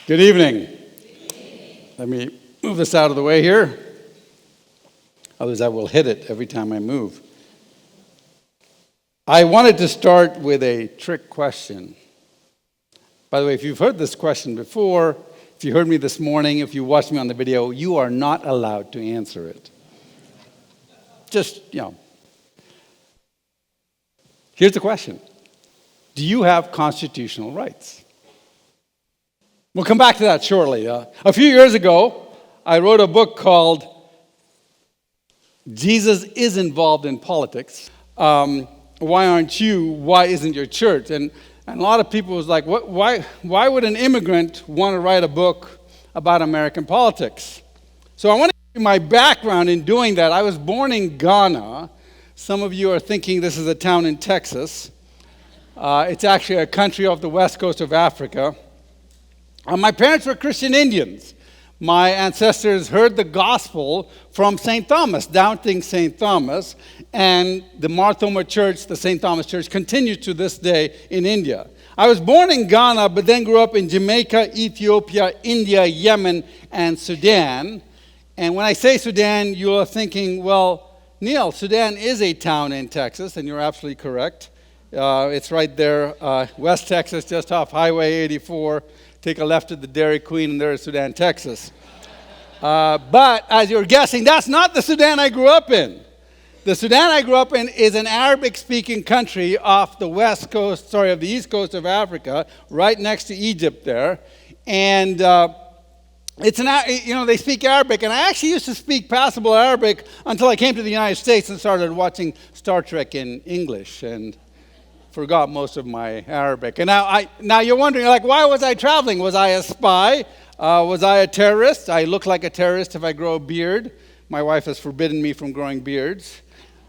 Good evening. Let me move this out of the way here. Otherwise, I will hit it every time I move. I wanted to start with a trick question. By the way, if you've heard this question before, if you heard me this morning, if you watched me on the video, you are not allowed to answer it. Just, Here's the question. Do you have constitutional rights? We'll come back to that shortly. A few years ago, I wrote a book called Jesus is Involved in Politics. Why aren't you? Why isn't your church? And a lot of people was like, why would an immigrant want to write a book about American politics? So I want to give you my background in doing that. I was born in Ghana. Some of you are thinking this is a town in Texas. It's actually a country off the west coast of Africa. My parents were Christian Indians. My ancestors heard the gospel from St. Thomas, doubting St. Thomas, and the Mar Thoma Church, the St. Thomas Church, continues to this day in India. I was born in Ghana, but then grew up in Jamaica, Ethiopia, India, Yemen, and Sudan. And when I say Sudan, you are thinking, well, Neil, Sudan is a town in Texas, and you're absolutely correct. It's right there, West Texas, just off Highway 84. Take a left at the Dairy Queen, and there's Sudan, Texas. But as you're guessing, that's not the Sudan I grew up in. The Sudan I grew up in is an Arabic-speaking country off the of the east coast of Africa, right next to Egypt there. And they speak Arabic, and I actually used to speak passable Arabic until I came to the United States and started watching Star Trek in English, and forgot most of my Arabic. And now you're wondering, why was I traveling? Was I a spy? Was I a terrorist? I look like a terrorist if I grow a beard. My wife has forbidden me from growing beards.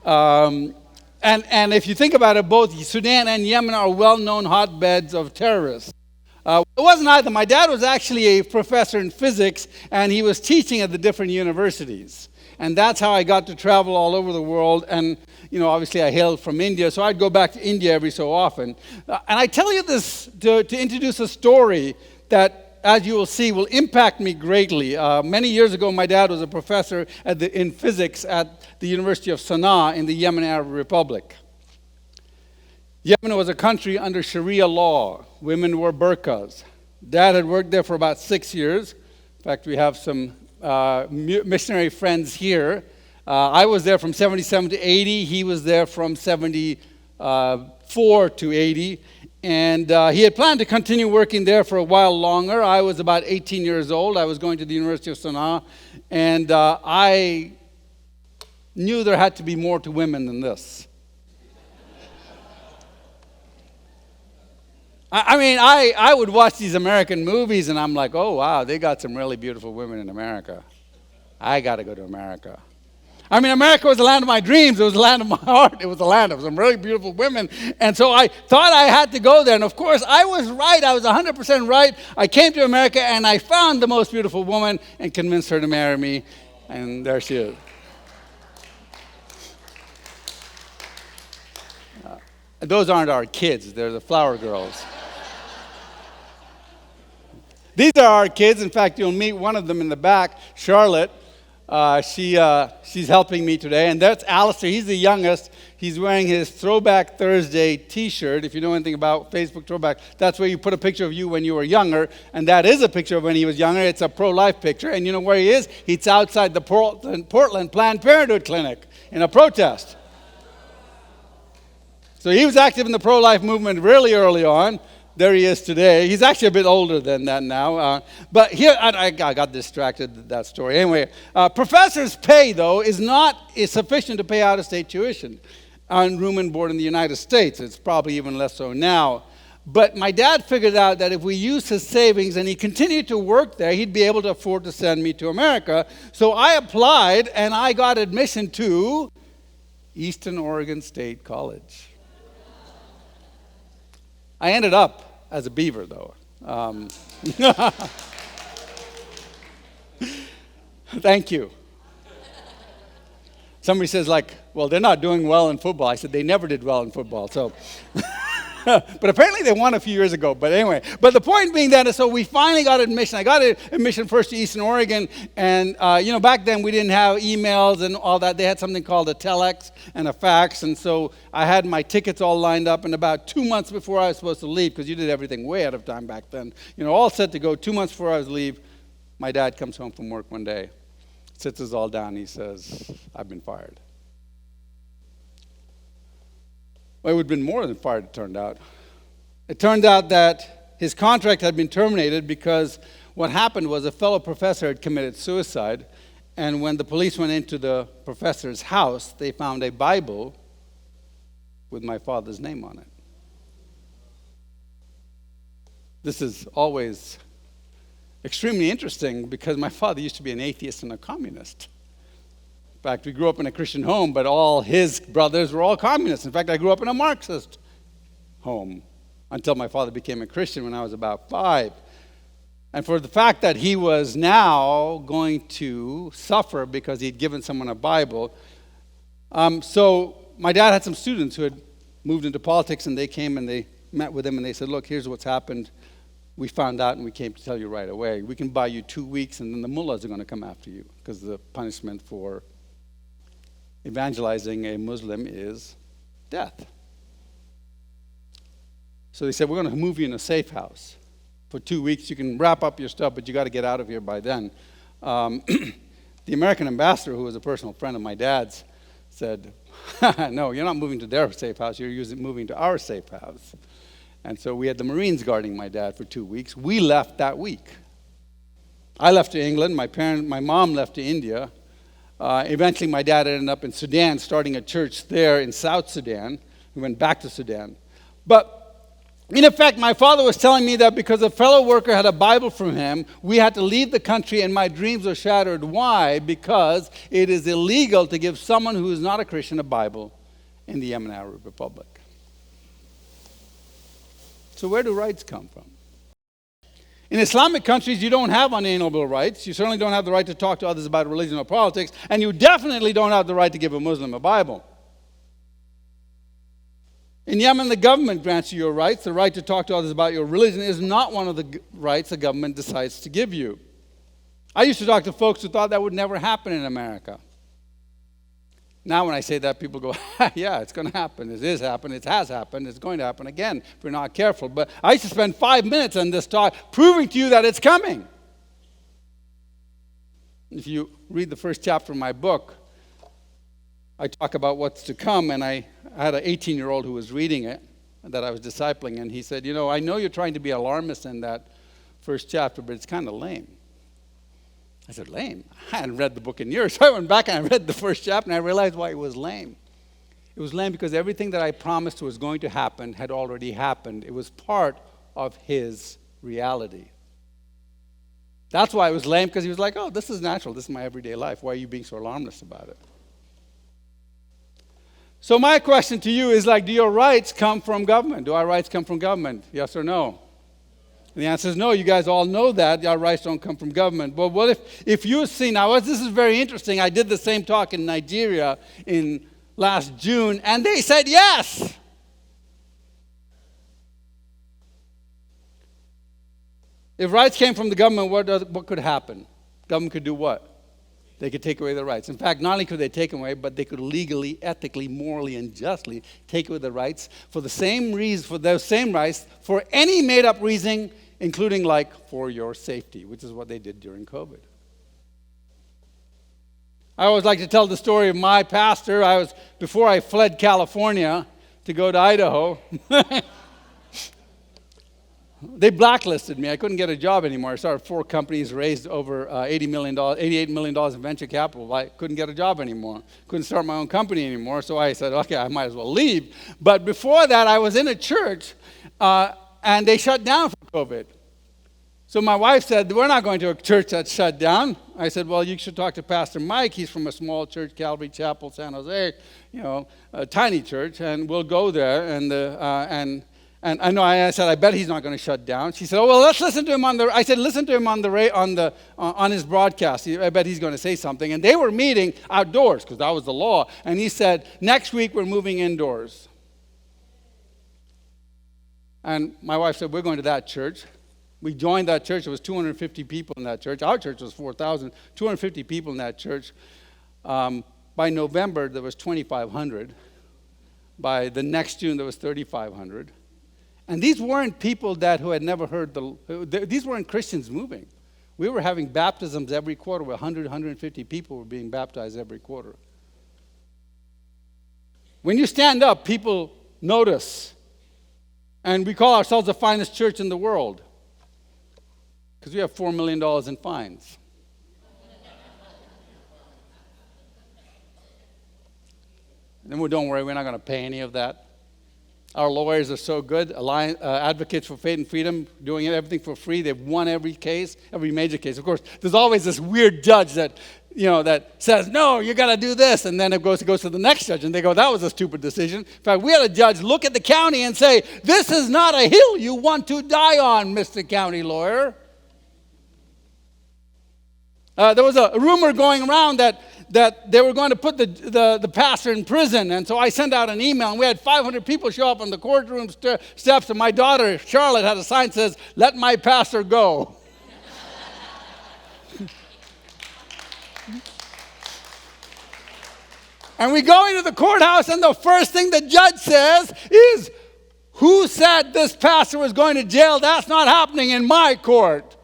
And if you think about it, both Sudan and Yemen are well-known hotbeds of terrorists. It wasn't either. My dad was actually a professor in physics, and he was teaching at the different universities. And that's how I got to travel all over the world. And, obviously I hailed from India, so I'd go back to India every so often. And I tell you this to introduce a story that, as you will see, will impact me greatly. Many years ago, my dad was a professor in physics at the University of Sana'a in the Yemen Arab Republic. Yemen was a country under Sharia law. Women wore burqas. Dad had worked there for about 6 years. In fact, we have some missionary friends here. I was there from 77 to 80. He was there from 74 to 80. And he had planned to continue working there for a while longer. I was about 18 years old. I was going to the University of Sana'a. And I knew there had to be more to women than this. I would watch these American movies, and I'm like, oh, wow, they got some really beautiful women in America. I got to go to America. America was the land of my dreams. It was the land of my heart. It was the land of some really beautiful women. And so I thought I had to go there. And, of course, I was right. I was 100% right. I came to America, and I found the most beautiful woman and convinced her to marry me. And there she is. Those aren't our kids. They're the flower girls. These are our kids. In fact, you'll meet one of them in the back, Charlotte. She's helping me today. And that's Alistair. He's the youngest. He's wearing his Throwback Thursday T-shirt. If you know anything about Facebook Throwback, that's where you put a picture of you when you were younger. And that is a picture of when he was younger. It's a pro-life picture. And you know where he is? He's outside the Portland Planned Parenthood clinic in a protest. So he was active in the pro-life movement really early on. There he is today. He's actually a bit older than that now. But here, I got distracted with that story. Anyway, professors' pay, though, is sufficient to pay out-of-state tuition on room and board in the United States. It's probably even less so now. But my dad figured out that if we used his savings and he continued to work there, he'd be able to afford to send me to America. So I applied, and I got admission to Eastern Oregon State College. I ended up as a beaver, though. Thank you. Somebody says, well, they're not doing well in football. I said, they never did well in football. So But apparently they won a few years ago. But anyway, but the point being that, so we finally got admission. I got admission first to Eastern Oregon. And, back then we didn't have emails and all that. They had something called a telex and a fax. And so I had my tickets all lined up. And about 2 months before I was supposed to leave, because you did everything way out of time back then, all set to go, 2 months before I was to leave, my dad comes home from work one day, sits us all down. He says, I've been fired. Well, it would have been more than fired, it turned out. It turned out that his contract had been terminated because what happened was a fellow professor had committed suicide, and when the police went into the professor's house, they found a Bible with my father's name on it. This is always extremely interesting because my father used to be an atheist and a communist. In fact, we grew up in a Christian home, but all his brothers were all communists. In fact, I grew up in a Marxist home until my father became a Christian when I was about 5. And for the fact that he was now going to suffer because he'd given someone a Bible, so my dad had some students who had moved into politics, and they came and they met with him, and they said, look, here's what's happened. We found out, and we came to tell you right away. We can buy you 2 weeks, and then the mullahs are going to come after you, because the punishment for evangelizing a Muslim is death. So they said, we're going to move you in a safe house for 2 weeks. You can wrap up your stuff, but you got to get out of here by then. The American ambassador, who was a personal friend of my dad's, said, no, you're not moving to their safe house. You're moving to our safe house. And so we had the Marines guarding my dad for 2 weeks. We left that week. I left to England. My mom left to India. Eventually, my dad ended up in Sudan, starting a church there in South Sudan. We went back to Sudan. But in effect, my father was telling me that because a fellow worker had a Bible from him, we had to leave the country, and my dreams were shattered. Why? Because it is illegal to give someone who is not a Christian a Bible in the Yemen Arab Republic. So where do rights come from? In Islamic countries, you don't have unalienable rights. You certainly don't have the right to talk to others about religion or politics, and you definitely don't have the right to give a Muslim a Bible. In Yemen, the government grants you your rights. The right to talk to others about your religion is not one of the rights the government decides to give you. I used to talk to folks who thought that would never happen in America. Now when I say that, people go, yeah, it's going to happen. It is happening. It has happened. It's going to happen again if we're not careful. But I used to spend 5 minutes on this talk proving to you that it's coming. If you read the first chapter of my book, I talk about what's to come, and I had an 18-year-old who was reading it that I was discipling, and he said, I know you're trying to be alarmist in that first chapter, but it's kind of lame. I said, lame? I hadn't read the book in years. So I went back and I read the first chapter, and I realized why it was lame. It was lame because everything that I promised was going to happen had already happened. It was part of his reality. That's why it was lame, because he was like, oh, this is natural. This is my everyday life. Why are you being so alarmist about it? So my question to you is do your rights come from government? Do our rights come from government? Yes or no? And the answer is no. You guys all know that. Our rights don't come from government. But what if you see, now this is very interesting. I did the same talk in Nigeria in last June, and they said yes. If rights came from the government, what could happen? Government could do what? They could take away the rights. In fact, not only could they take them away, but they could legally, ethically, morally, and justly take away the rights for the same reason, for those same rights, for any made-up reason, including for your safety, which is what they did during COVID. I always like to tell the story of my pastor. Before I fled California to go to Idaho, they blacklisted me. I couldn't get a job anymore. I started 4 companies, raised over $88 million in venture capital. I couldn't get a job anymore. Couldn't start my own company anymore. So I said, okay, I might as well leave. But before that, I was in a church, and they shut down for COVID. So my wife said, we're not going to a church that's shut down. I said, well, you should talk to Pastor Mike. He's from a small church, Calvary Chapel, San Jose, a tiny church, and we'll go there. And I said, I bet he's not going to shut down. She said, oh, well, let's listen to him I said, listen to him on his broadcast. I bet he's going to say something. And they were meeting outdoors, because that was the law. And he said, next week we're moving indoors. And my wife said, we're going to that church. We joined that church. There was 250 people in that church. Our church was 4,000, 250 people in that church. By November, there was 2,500. By the next June, there was 3,500. And these weren't people who had never heard these weren't Christians moving. We were having baptisms every quarter where 100, 150 people were being baptized every quarter. When you stand up, people notice. And we call ourselves the finest church in the world because we have $4 million in fines. And then don't worry, we're not going to pay any of that. Our lawyers are so good. Advocates for Faith and Freedom, doing everything for free. They've won every case, every major case. Of course, there's always this weird judge that says, no, you got to do this. And then it goes to the next judge, and they go, that was a stupid decision. In fact, we had a judge look at the county and say, this is not a hill you want to die on, Mr. County Lawyer. There was a rumor going around that they were going to put the pastor in prison. And so I sent out an email, and we had 500 people show up on the courtroom steps, and my daughter, Charlotte, had a sign that says, let my pastor go. And we go into the courthouse, and the first thing the judge says is, who said this pastor was going to jail? That's not happening in my court.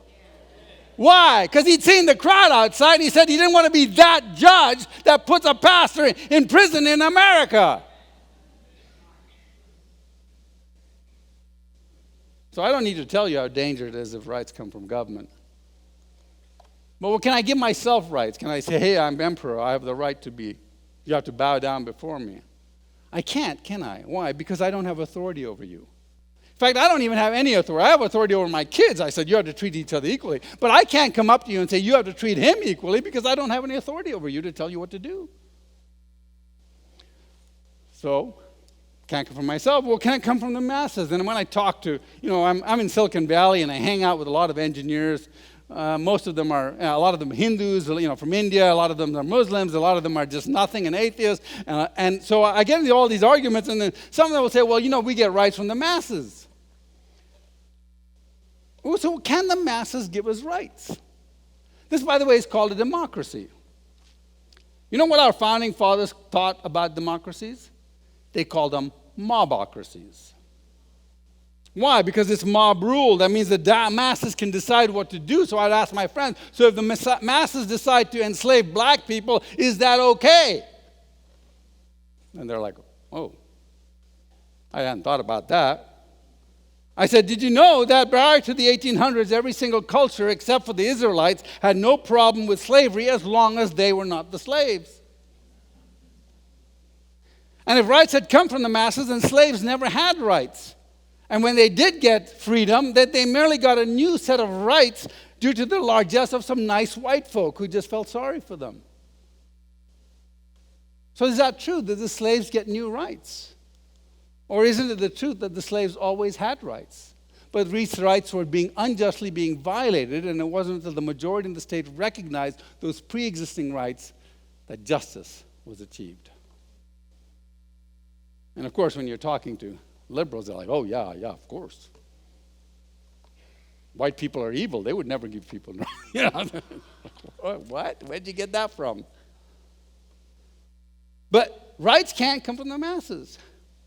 Why? Because he'd seen the crowd outside. He said he didn't want to be that judge that puts a pastor in prison in America. So I don't need to tell you how dangerous it is if rights come from government. But can I give myself rights? Can I say, hey, I'm emperor. I have the right to be. You have to bow down before me. I can't, can I? Why? Because I don't have authority over you. In fact, I don't even have any authority. I have authority over my kids. I said, you have to treat each other equally. But I can't come up to you and say, you have to treat him equally because I don't have any authority over you to tell you what to do. So, can't come from myself. Well, can't come from the masses. And when I talk to, I'm in Silicon Valley and I hang out with a lot of engineers. Most of them are, a lot of them Hindus, from India. A lot of them are Muslims. A lot of them are just nothing and atheists. And so I get into all these arguments, and then some of them will say, well, we get rights from the masses. So can the masses give us rights? This, by the way, is called a democracy. You know what our founding fathers taught about democracies? They called them mobocracies. Why? Because it's mob rule. That means the masses can decide what to do. So I'd ask my friends, so if the masses decide to enslave black people, is that okay? And they're like, oh, I hadn't thought about that. I said, did you know that prior to the 1800s, every single culture except for the Israelites had no problem with slavery as long as they were not the slaves? And if rights had come from the masses, then slaves never had rights. And when they did get freedom, that they merely got a new set of rights due to the largesse of some nice white folk who just felt sorry for them. So is that true that the slaves get new rights? Or isn't it the truth that the slaves always had rights? But these rights were unjustly being violated, and it wasn't until the majority in the state recognized those pre-existing rights that justice was achieved. And of course, when you're talking to liberals, they're like, oh, yeah, of course. White people are evil. They would never give people rights. What? Where'd you get that from? But rights can't come from the masses.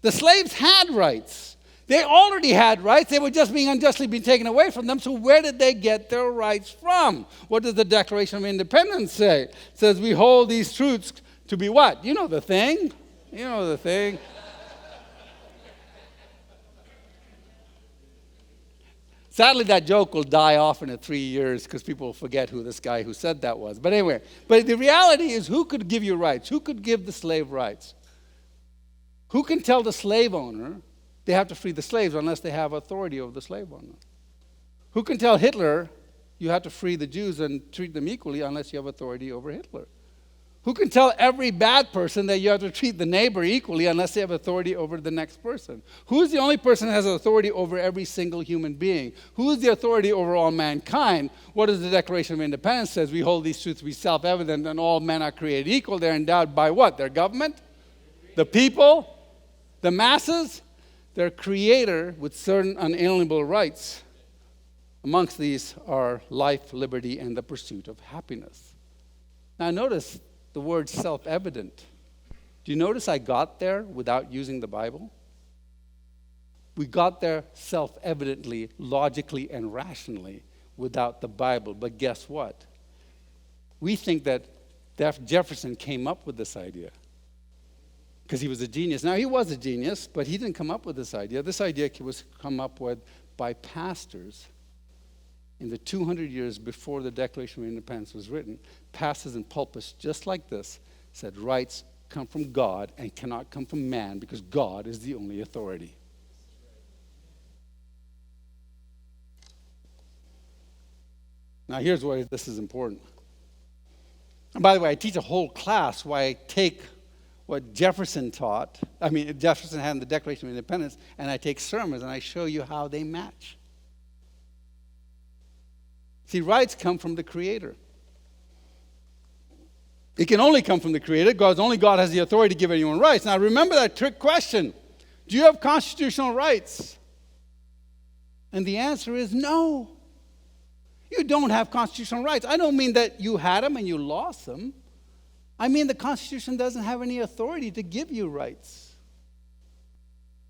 The slaves had rights. They already had rights. They were just being unjustly taken away from them. So where did they get their rights from? What does the Declaration of Independence say? It says we hold these truths to be what? You know the thing. Sadly, that joke will die off in 3 years because people will forget who this guy who said that was. But anyway, the reality is, who could give you rights? Who could give the slave rights? Who can tell the slave owner they have to free the slaves unless they have authority over the slave owner? Who can tell Hitler you have to free the Jews and treat them equally unless you have authority over Hitler? Who can tell every bad person that you have to treat the neighbor equally unless they have authority over the next person? Who's the only person that has authority over every single human being? Who's the authority over all mankind? What does the Declaration of Independence say? We hold these truths to be self-evident, and all men are created equal. They're endowed by what? Their government? The people? The masses? their creator with certain unalienable rights. Amongst these are life, liberty, and the pursuit of happiness. Now notice the word self-evident. Do you notice I got there without using the Bible? We got there self-evidently, logically, and rationally without the Bible. But guess what? We think that Jefferson came up with this idea because he was a genius. Now, he was a genius, but he didn't come up with this idea. This idea was come up with by pastors in the 200 years before the Declaration of Independence was written. Pastors in pulpits just like this said rights come from God and cannot come from man because God is the only authority. Now, here's why this is important. And by the way, I teach a whole class why I take what Jefferson taught. Jefferson had in the Declaration of Independence, and I take sermons and I show you how they match. See, rights come from the Creator. It can only come from the Creator because only God has the authority to give anyone rights. Now, remember that trick question. Do you have constitutional rights? And the answer is no. You don't have constitutional rights. I don't mean that you had them and you lost them. I mean the Constitution doesn't have any authority to give you rights.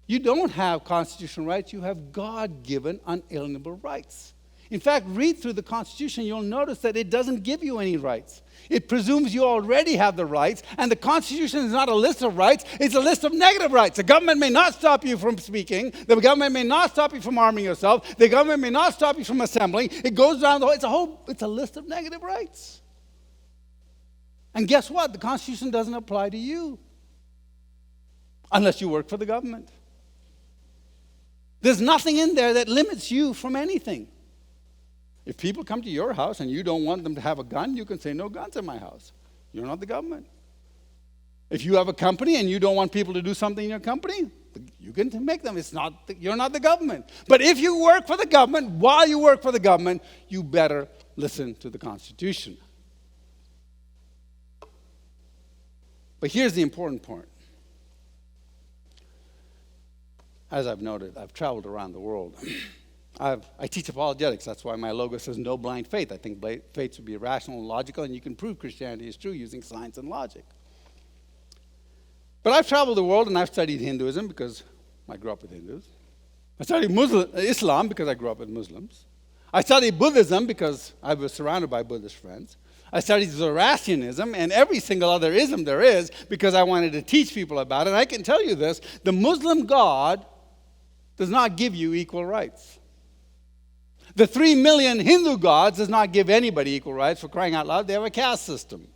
You don't have constitutional rights. You have God-given unalienable rights. In fact, read through the Constitution. You'll notice that it doesn't give you any rights. It presumes you already have the rights, and the Constitution is not a list of rights. It's a list of negative rights. The government may not stop you from speaking. The government may not stop you from arming yourself. The government may not stop you from assembling. It goes down the whole, it's a list of negative rights. And guess what? The Constitution doesn't apply to you unless you work for the government. There's nothing in there that limits you from anything. If people come to your house and you don't want them to have a gun, you can say, no guns in my house. You're not the government. If you have a company and you don't want people to do something in your company, you can make them. You're not the government. But if you work for the government, while you work for the government, you better listen to the Constitution. But here's the important part. As I've noted, I've traveled around the world. I teach apologetics. That's why my logo says no blind faith. I think faith should be rational and logical, and you can prove Christianity is true using science and logic. But I've traveled the world, and I've studied Hinduism because I grew up with Hindus. I studied Islam because I grew up with Muslims. I studied Buddhism because I was surrounded by Buddhist friends. I studied Zoroastrianism and every single other ism there is because I wanted to teach people about it. And I can tell you this, the Muslim God does not give you equal rights. The 3 million Hindu gods does not give anybody equal rights. For crying out loud, they have a caste system.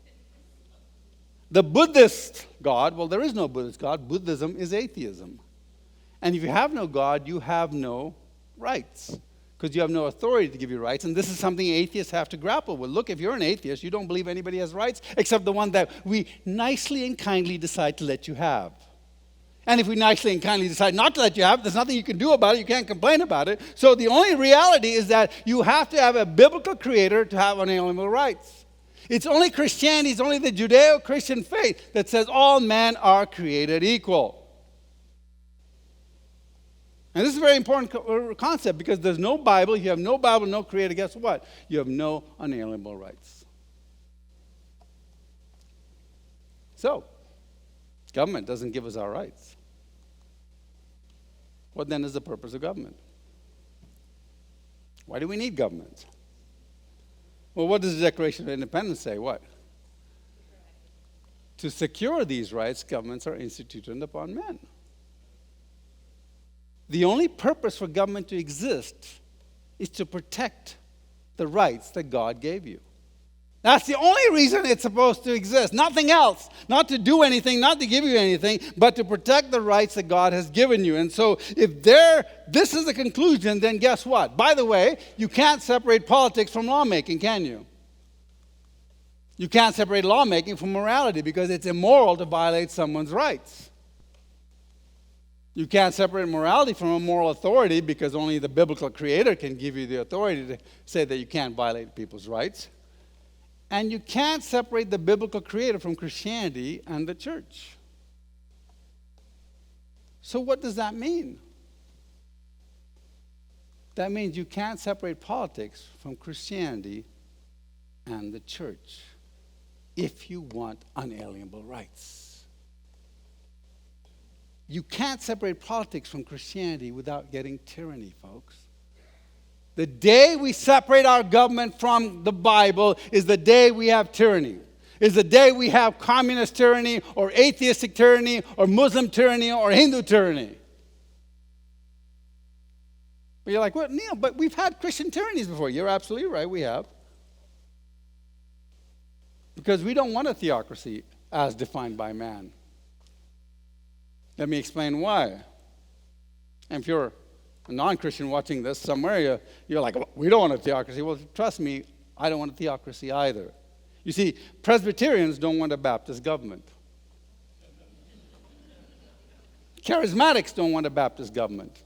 The Buddhist God, well, there is no Buddhist God. Buddhism is atheism. And if you have no God, you have no rights because you have no authority to give you rights. And this is something atheists have to grapple with. Look, if you're an atheist, you don't believe anybody has rights except the one that we nicely and kindly decide to let you have. And if we nicely and kindly decide not to let you have it, there's nothing you can do about it. You can't complain about it. So the only reality is that you have to have a biblical creator to have unalienable rights. It's only Christianity, it's only the Judeo-Christian faith that says all men are created equal. And this is a very important concept because there's no Bible. You have no Bible, no creator. Guess what? You have no unalienable rights. So, government doesn't give us our rights. What then is the purpose of government? Why do we need government? Well, what does the Declaration of Independence say? What? To secure these rights, governments are instituted upon men. The only purpose for government to exist is to protect the rights that God gave you. That's the only reason it's supposed to exist. Nothing else. Not to do anything, not to give you anything, but to protect the rights that God has given you. And so if this is the conclusion, then guess what? By the way, you can't separate politics from lawmaking, can you? You can't separate lawmaking from morality because it's immoral to violate someone's rights. You can't separate morality from a moral authority because only the biblical creator can give you the authority to say that you can't violate people's rights. And you can't separate the biblical creator from Christianity and the church. So what does that mean? That means you can't separate politics from Christianity and the church if you want unalienable rights. You can't separate politics from Christianity without getting tyranny, folks. The day we separate our government from the Bible is the day we have tyranny. Is the day we have communist tyranny or atheistic tyranny or Muslim tyranny or Hindu tyranny. But you're like, what, Neil, but we've had Christian tyrannies before. You're absolutely right, we have. Because we don't want a theocracy as defined by man. Let me explain why. And if you're a non-Christian watching this somewhere, you're like, we don't want a theocracy. Well, trust me, I don't want a theocracy either. You see, Presbyterians don't want a Baptist government. Charismatics don't want a Baptist government.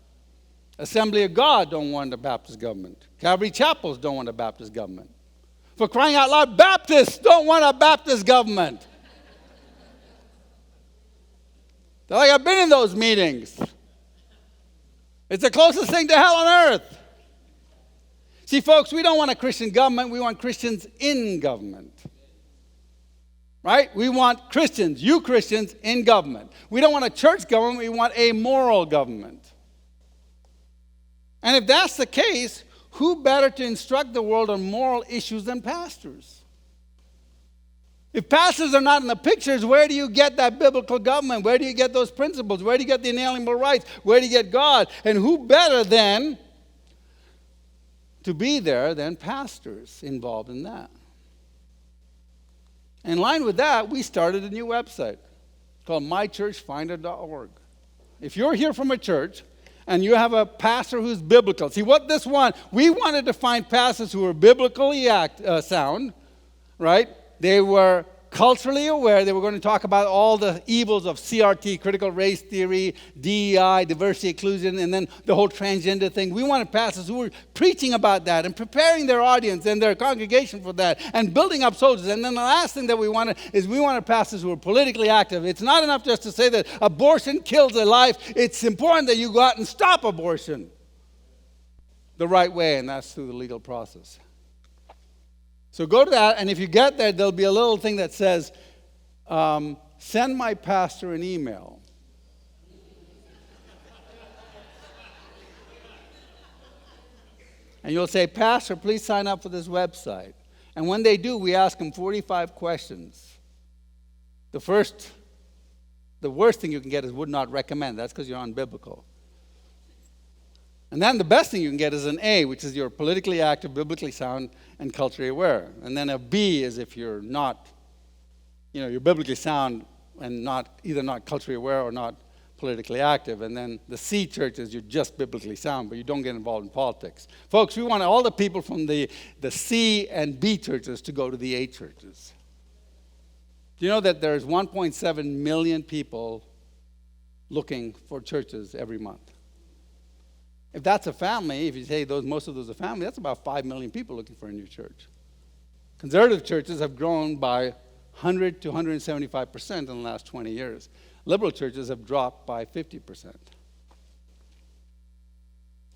Assembly of God don't want a Baptist government. Calvary chapels don't want a Baptist government. For crying out loud, Baptists don't want a Baptist government. They're like, I've been in those meetings. It's the closest thing to hell on earth. See, folks, we don't want a Christian government. We want Christians in government. Right? We want Christians, you Christians, in government. We don't want a church government. We want a moral government. And if that's the case, who better to instruct the world on moral issues than pastors? If pastors are not in the pictures, where do you get that biblical government? Where do you get those principles? Where do you get the inalienable rights? Where do you get God? And who better then to be there than pastors involved in that? In line with that, we started a new website called mychurchfinder.org. If you're here from a church and you have a pastor who's biblical, see what this one, we wanted to find pastors who were biblically sound, right? They were culturally aware. They were going to talk about all the evils of CRT, critical race theory, DEI, diversity, inclusion, and then the whole transgender thing. We wanted pastors who were preaching about that and preparing their audience and their congregation for that and building up soldiers. And then the last thing that we wanted pastors who were politically active. It's not enough just to say that abortion kills a life. It's important that you go out and stop abortion the right way, and that's through the legal process. So go to that, and if you get there, there'll be a little thing that says, send my pastor an email. And you'll say, Pastor, please sign up for this website. And when they do, we ask them 45 questions. The worst thing you can get is would not recommend. That's because you're unbiblical. And then the best thing you can get is an A, which is you're politically active, biblically sound, and culturally aware. And then a B is if you're not, you're biblically sound and either not culturally aware or not politically active. And then the C church is you're just biblically sound, but you don't get involved in politics. Folks, we want all the people from the C and B churches to go to the A churches. Do you know that there's 1.7 million people looking for churches every month? If that's a family, if you say most of those are family, that's about 5 million people looking for a new church. Conservative churches have grown by 100 to 175% in the last 20 years. Liberal churches have dropped by 50%.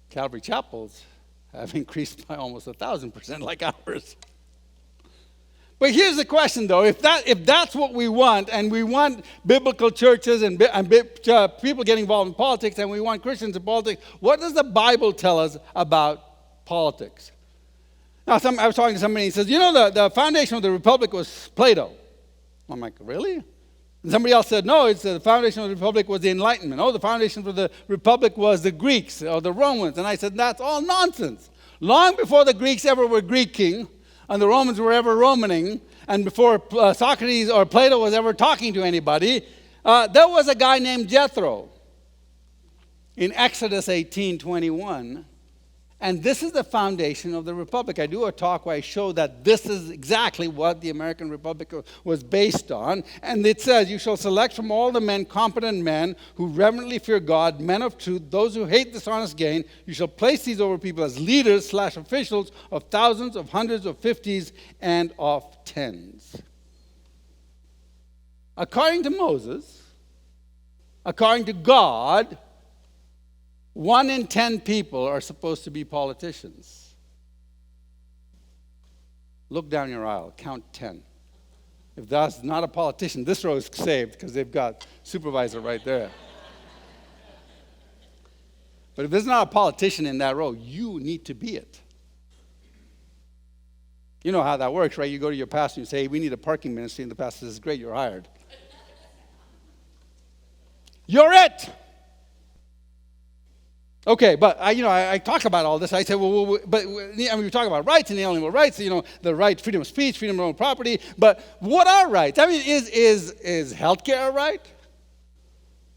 Calvary chapels have increased by almost 1,000% like ours. But here's the question, though. If that's what we want, and we want biblical churches and people getting involved in politics, and we want Christians in politics, what does the Bible tell us about politics? Now, I was talking to somebody, and he says, the foundation of the republic was Plato. I'm like, really? And somebody else said, no, it's the foundation of the republic was the Enlightenment. Oh, the foundation of the republic was the Greeks or the Romans. And I said, that's all nonsense. Long before the Greeks ever were Greeking, and the Romans were ever Romaning, and before Socrates or Plato was ever talking to anybody, there was a guy named Jethro in Exodus 18:21, and this is the foundation of the republic. I do a talk where I show that this is exactly what the American Republic was based on, and it says, you shall select from all the men competent men who reverently fear God, men of truth, those who hate dishonest gain. You shall place these over people as leaders / officials of thousands, of hundreds, of fifties, and of tens. According to Moses, according to God, 1 in 10 people are supposed to be politicians. Look down your aisle, count 10. If that's not a politician, this row is saved because they've got supervisor right there. But if there's not a politician in that row, you need to be it. You know how that works, right? You go to your pastor and you say, hey, we need a parking ministry, and the pastor says, great, you're hired. You're it. Okay, but I talk about all this. I say, we talk about rights, and inalienable rights. The right, freedom of speech, freedom of own property. But what are rights? I mean, is healthcare a right?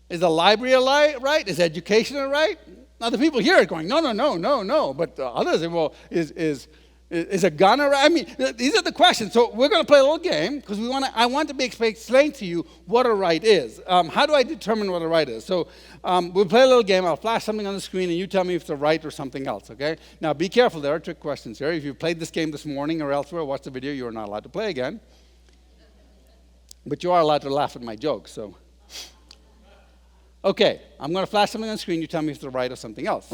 Is the library a right? Is education a right? Now the people here are going, no. But others say, well, is a gun a right? I mean, these are the questions. So we're going to play a little game because I want to explain to you what a right is. How do I determine what a right is? So we'll play a little game. I'll flash something on the screen, and you tell me if it's a right or something else, okay? Now, be careful. There are trick questions here. If you played this game this morning or elsewhere, watch the video, you are not allowed to play again. But you are allowed to laugh at my jokes, so. Okay, I'm going to flash something on the screen. You tell me if it's a right or something else.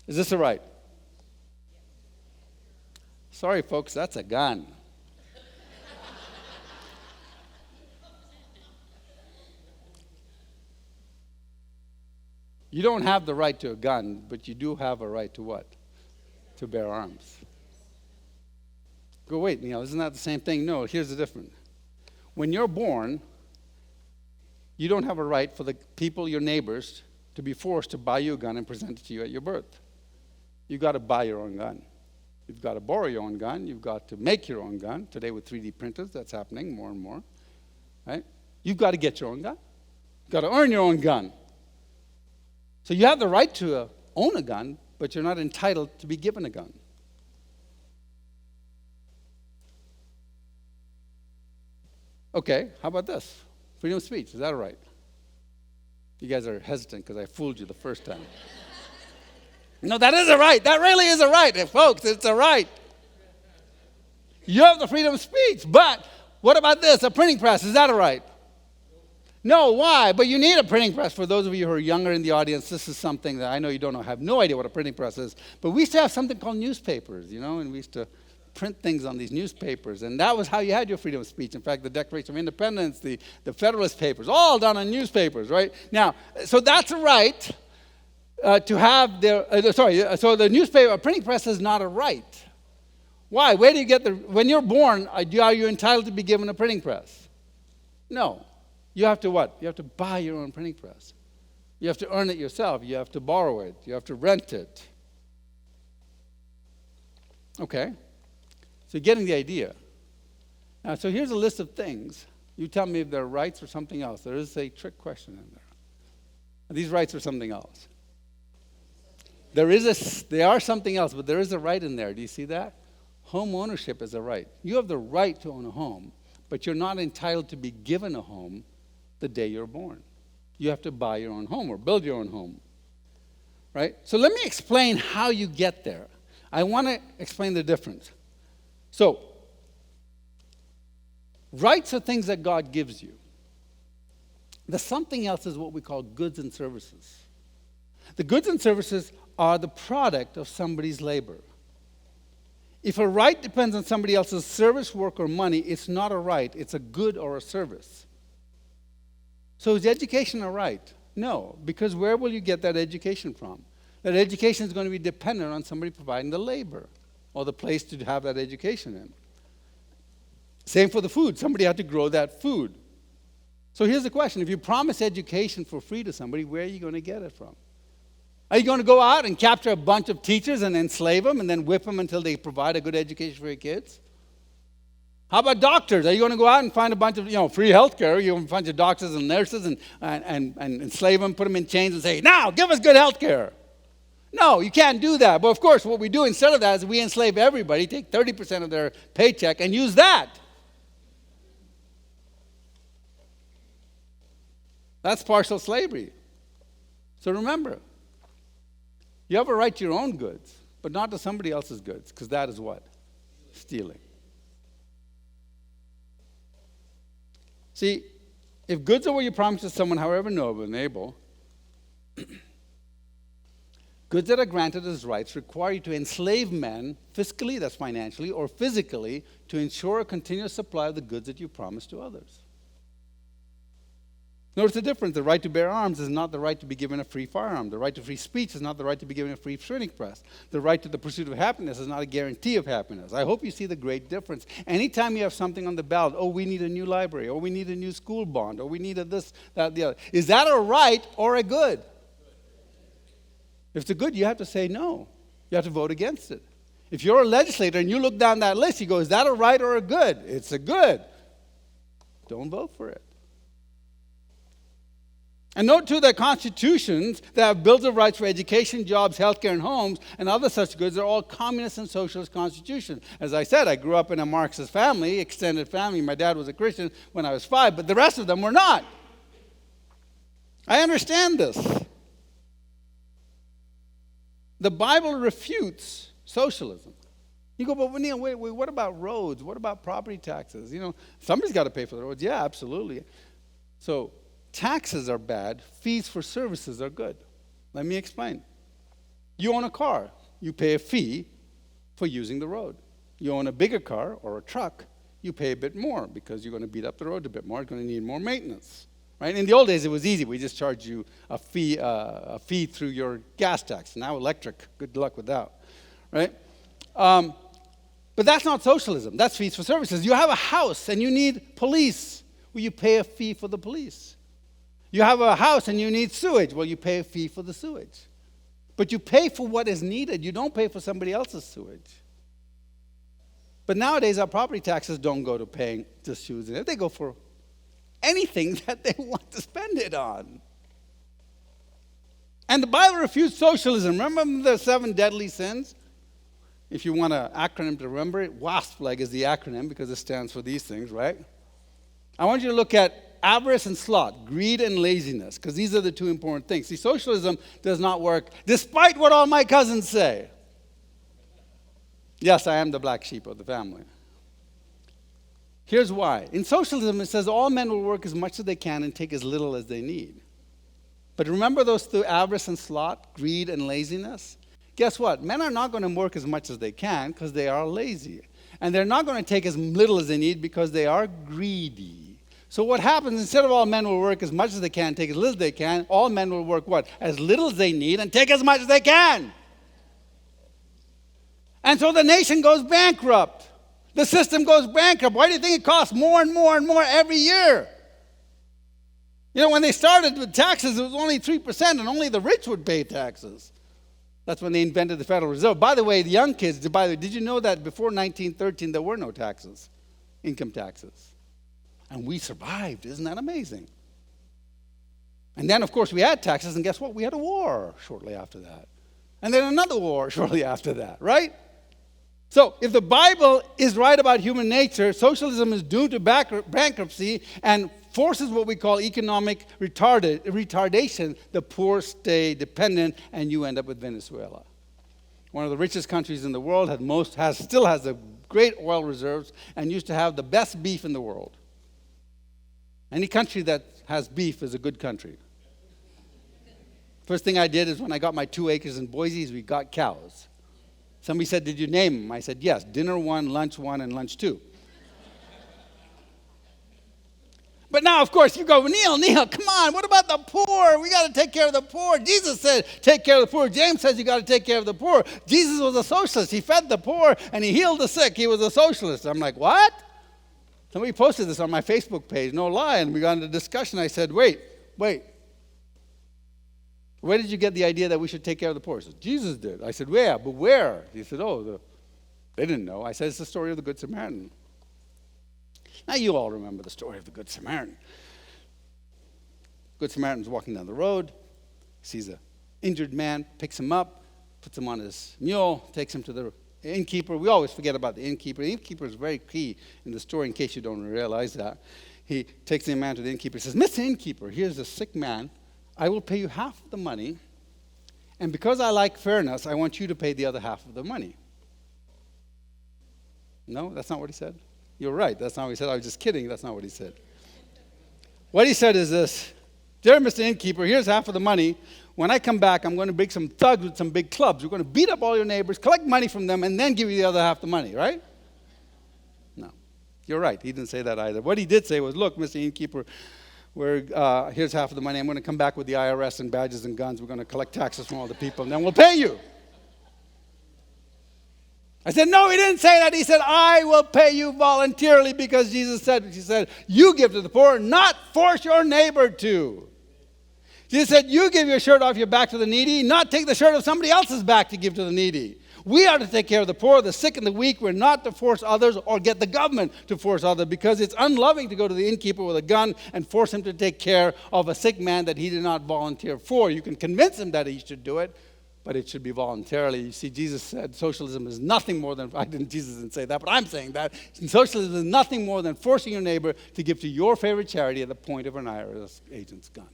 Is this a right? Sorry, folks, that's a gun. You don't have the right to a gun, but you do have a right to what? To bear arms. Go, wait, Neil, isn't that the same thing? No, here's the difference. When you're born, you don't have a right for the people, your neighbors, to be forced to buy you a gun and present it to you at your birth. You've got to buy your own gun. You've got to borrow your own gun. You've got to make your own gun. Today with 3D printers, that's happening more and more. Right? You've got to get your own gun. You've got to earn your own gun. So you have the right to own a gun, but you're not entitled to be given a gun. Okay, how about this? Freedom of speech, is that all right? You guys are hesitant because I fooled you the first time. No, that is a right. That really is a right. Folks, it's a right. You have the freedom of speech. But what about this? A printing press, is that a right? No, why? But you need a printing press. For those of you who are younger in the audience, this is something that I know you don't know, have no idea what a printing press is. But we used to have something called newspapers, and we used to print things on these newspapers. And that was how you had your freedom of speech. In fact, the Declaration of Independence, the Federalist Papers, all done on newspapers, right? Now, so that's a right. To have so the newspaper, printing press is not a right. Why? Where do you get when you're born, are you entitled to be given a printing press? No. You have to what? You have to buy your own printing press. You have to earn it yourself. You have to borrow it. You have to rent it. Okay. So you're getting the idea. Now, so here's a list of things. You tell me if they're rights or something else. There is a trick question in there. These rights are something else. They are something else, but there is a right in there. Do you see that? Home ownership is a right. You have the right to own a home, but you're not entitled to be given a home the day you're born. You have to buy your own home or build your own home. Right? So let me explain how you get there. I want to explain the difference. So, rights are things that God gives you. The something else is what we call goods and services. The goods and services are the product of somebody's labor. If a right depends on somebody else's service, work, or money, it's not a right. It's a good or a service. So is education a right? No, because where will you get that education from? That education is going to be dependent on somebody providing the labor or the place to have that education in. Same for the food. Somebody had to grow that food. So here's the question. If you promise education for free to somebody, where are you going to get it from? Are you going to go out and capture a bunch of teachers and enslave them and then whip them until they provide a good education for your kids? How about doctors? Are you going to go out and find a bunch of, free health care? You're going to find your doctors and nurses and enslave them, put them in chains and say, now, give us good health care. No, you can't do that. But of course, what we do instead of that is we enslave everybody, take 30% of their paycheck and use that. That's partial slavery. So remember, you have a right to your own goods, but not to somebody else's goods, because that is what? Stealing. See, if goods are what you promise to someone, however noble and able, Goods that are granted as rights require you to enslave men, fiscally, that's financially, or physically, to ensure a continuous supply of the goods that you promise to others. Notice the difference. The right to bear arms is not the right to be given a free firearm. The right to free speech is not the right to be given a free printing press. The right to the pursuit of happiness is not a guarantee of happiness. I hope you see the great difference. Anytime you have something on the ballot, oh, we need a new library, or we need a new school bond, or we need a this, that, the other. Is that a right or a good? If it's a good, you have to say no. You have to vote against it. If you're a legislator and you look down that list, you go, is that a right or a good? It's a good. Don't vote for it. And note, too, that constitutions that have bills of rights for education, jobs, healthcare, and homes, and other such goods are all communist and socialist constitutions. As I said, I grew up in a Marxist family, extended family. My dad was a Christian when I was 5, but the rest of them were not. I understand this. The Bible refutes socialism. You go, but Neil, wait, what about roads? What about property taxes? Somebody's got to pay for the roads. Yeah, absolutely. So, taxes are bad. Fees for services are good. Let me explain. You own a car. You pay a fee for using the road. You own a bigger car or a truck. You pay a bit more because you're going to beat up the road a bit more. It's going to need more maintenance. Right? In the old days, it was easy. We just charged you a fee through your gas tax. Now electric. Good luck with that. Right? But that's not socialism. That's fees for services. You have a house and you need police. Well, you pay a fee for the police. You have a house and you need sewage. Well, you pay a fee for the sewage. But you pay for what is needed. You don't pay for somebody else's sewage. But nowadays, our property taxes don't go to paying just shoes. They go for anything that they want to spend it on. And the Bible refutes socialism. Remember the 7 deadly sins? If you want an acronym to remember it, WASP-like is the acronym because it stands for these things, right? I want you to look at avarice and sloth, greed and laziness, because these are the 2 important things. See, socialism does not work, despite what all my cousins say. Yes, I am the black sheep of the family. Here's why. In socialism, it says all men will work as much as they can and take as little as they need. But remember those 2, avarice and sloth, greed and laziness? Guess what? Men are not going to work as much as they can because they are lazy. And they're not going to take as little as they need because they are greedy. So what happens, instead of all men will work as much as they can, take as little as they can, all men will work what? As little as they need and take as much as they can. And so the nation goes bankrupt. The system goes bankrupt. Why do you think it costs more and more and more every year? When they started with taxes, it was only 3% and only the rich would pay taxes. That's when they invented the Federal Reserve. By the way, the young kids, did you know that before 1913 there were no taxes, income taxes? And we survived. Isn't that amazing? And then, of course, we had taxes, and guess what? We had a war shortly after that. And then another war shortly after that, right? So if the Bible is right about human nature, socialism is doomed to bankruptcy and forces what we call economic retardation. The poor stay dependent, and you end up with Venezuela. One of the richest countries in the world, still has the great oil reserves and used to have the best beef in the world. Any country that has beef is a good country. First thing I did is when I got my 2 acres in Boise is we got cows. Somebody said, did you name them? I said, yes, dinner 1, lunch 1, and lunch 2. But now, of course, you go, Neil, come on, what about the poor? We got to take care of the poor. Jesus said, take care of the poor. James says you got to take care of the poor. Jesus was a socialist. He fed the poor and he healed the sick. He was a socialist. I'm like, what? Somebody posted this on my Facebook page, no lie, and we got into discussion. I said, wait. Where did you get the idea that we should take care of the poor? He said, Jesus did. I said, where? But where? He said, they didn't know. I said, it's the story of the Good Samaritan. Now you all remember the story of the Good Samaritan. Good Samaritan's walking down the road, sees an injured man, picks him up, puts him on his mule, takes him to the innkeeper. We always forget about the innkeeper. The innkeeper is very key in the story in case you don't realize that. He takes the man to the innkeeper and says, Mr. Innkeeper, here's a sick man. I will pay you half the money, and because I like fairness, I want you to pay the other half of the money. No, that's not what he said. You're right, that's not what he said. I was just kidding, that's not what he said. What he said is this, dear Mr. Innkeeper, here's half of the money. when I come back, I'm going to bring some thugs with some big clubs. We're going to beat up all your neighbors, collect money from them, and then give you the other half the money, right? No. You're right. He didn't say that either. What he did say was, look, Mr. Innkeeper, here's half of the money. I'm going to come back with the IRS and badges and guns. We're going to collect taxes from all the people, and then we'll pay you. I said, no, he didn't say that. He said, I will pay you voluntarily because Jesus said, he said, you give to the poor, not force your neighbor to. Jesus said, you give your shirt off your back to the needy, not take the shirt of somebody else's back to give to the needy. We are to take care of the poor, the sick, and the weak. We're not to force others or get the government to force others, because it's unloving to go to the innkeeper with a gun and force him to take care of a sick man that he did not volunteer for. You can convince him that he should do it, but it should be voluntarily. You see, Jesus said socialism is nothing more than, Jesus didn't say that, but I'm saying that. Socialism is nothing more than forcing your neighbor to give to your favorite charity at the point of an IRS agent's gun.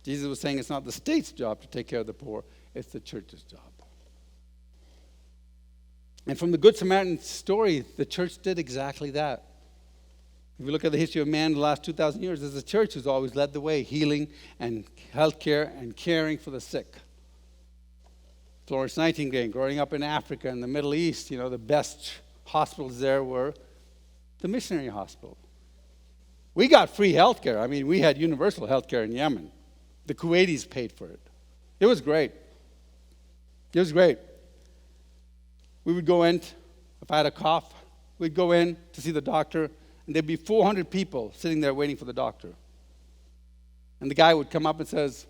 Jesus was saying it's not the state's job to take care of the poor, it's the church's job. And from the Good Samaritan story, the church did exactly that. If you look at the history of man in the last 2,000 years, there's a church who's always led the way, healing and healthcare and caring for the sick. Florence Nightingale, growing up in Africa and the Middle East, the best hospitals there were the missionary hospital. We got free healthcare. I mean, we had universal healthcare in Yemen. The Kuwaitis paid for it. It was great. It was great. We would go in, if I had a cough, we'd go in to see the doctor, and there'd be 400 people sitting there waiting for the doctor. And the guy would come up and says,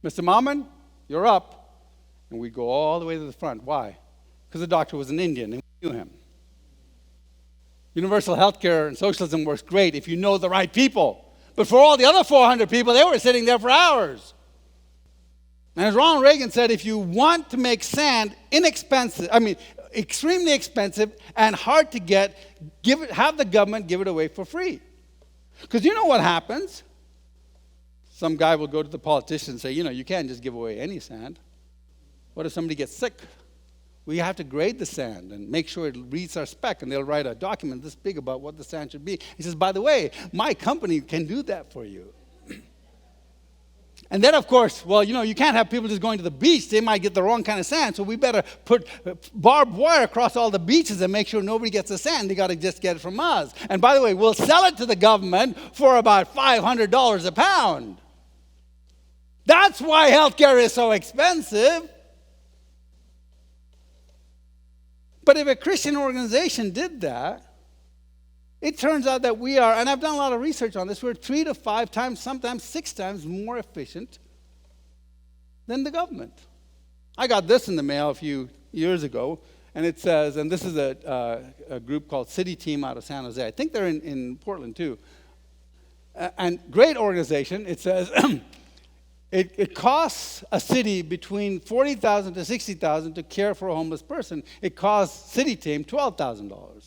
Mr. Mammen, you're up. And we'd go all the way to the front. Why? Because the doctor was an Indian, and we knew him. Universal health care and socialism works great if you know the right people. But for all the other 400 people, they were sitting there for hours. And as Ronald Reagan said, if you want to make sand extremely expensive and hard to get, have the government give it away for free. Because you know what happens? Some guy will go to the politician and say, you can't just give away any sand. What if somebody gets sick? We have to grade the sand and make sure it reads our spec, and they'll write a document this big about what the sand should be. He says, by the way, my company can do that for you. And then, of course, you can't have people just going to the beach. They might get the wrong kind of sand, so we better put barbed wire across all the beaches and make sure nobody gets the sand. They got to just get it from us. And by the way, we'll sell it to the government for about $500 a pound. That's why healthcare is so expensive. But if a Christian organization did that, it turns out that we are, and I've done a lot of research on this, we're 3 to 5 times, sometimes 6 times more efficient than the government. I got this in the mail a few years ago, and it says, and this is a group called City Team out of San Jose. I think they're in Portland too. And great organization. It says, It costs a city between $40,000 to $60,000 to care for a homeless person. It costs City Team $12,000.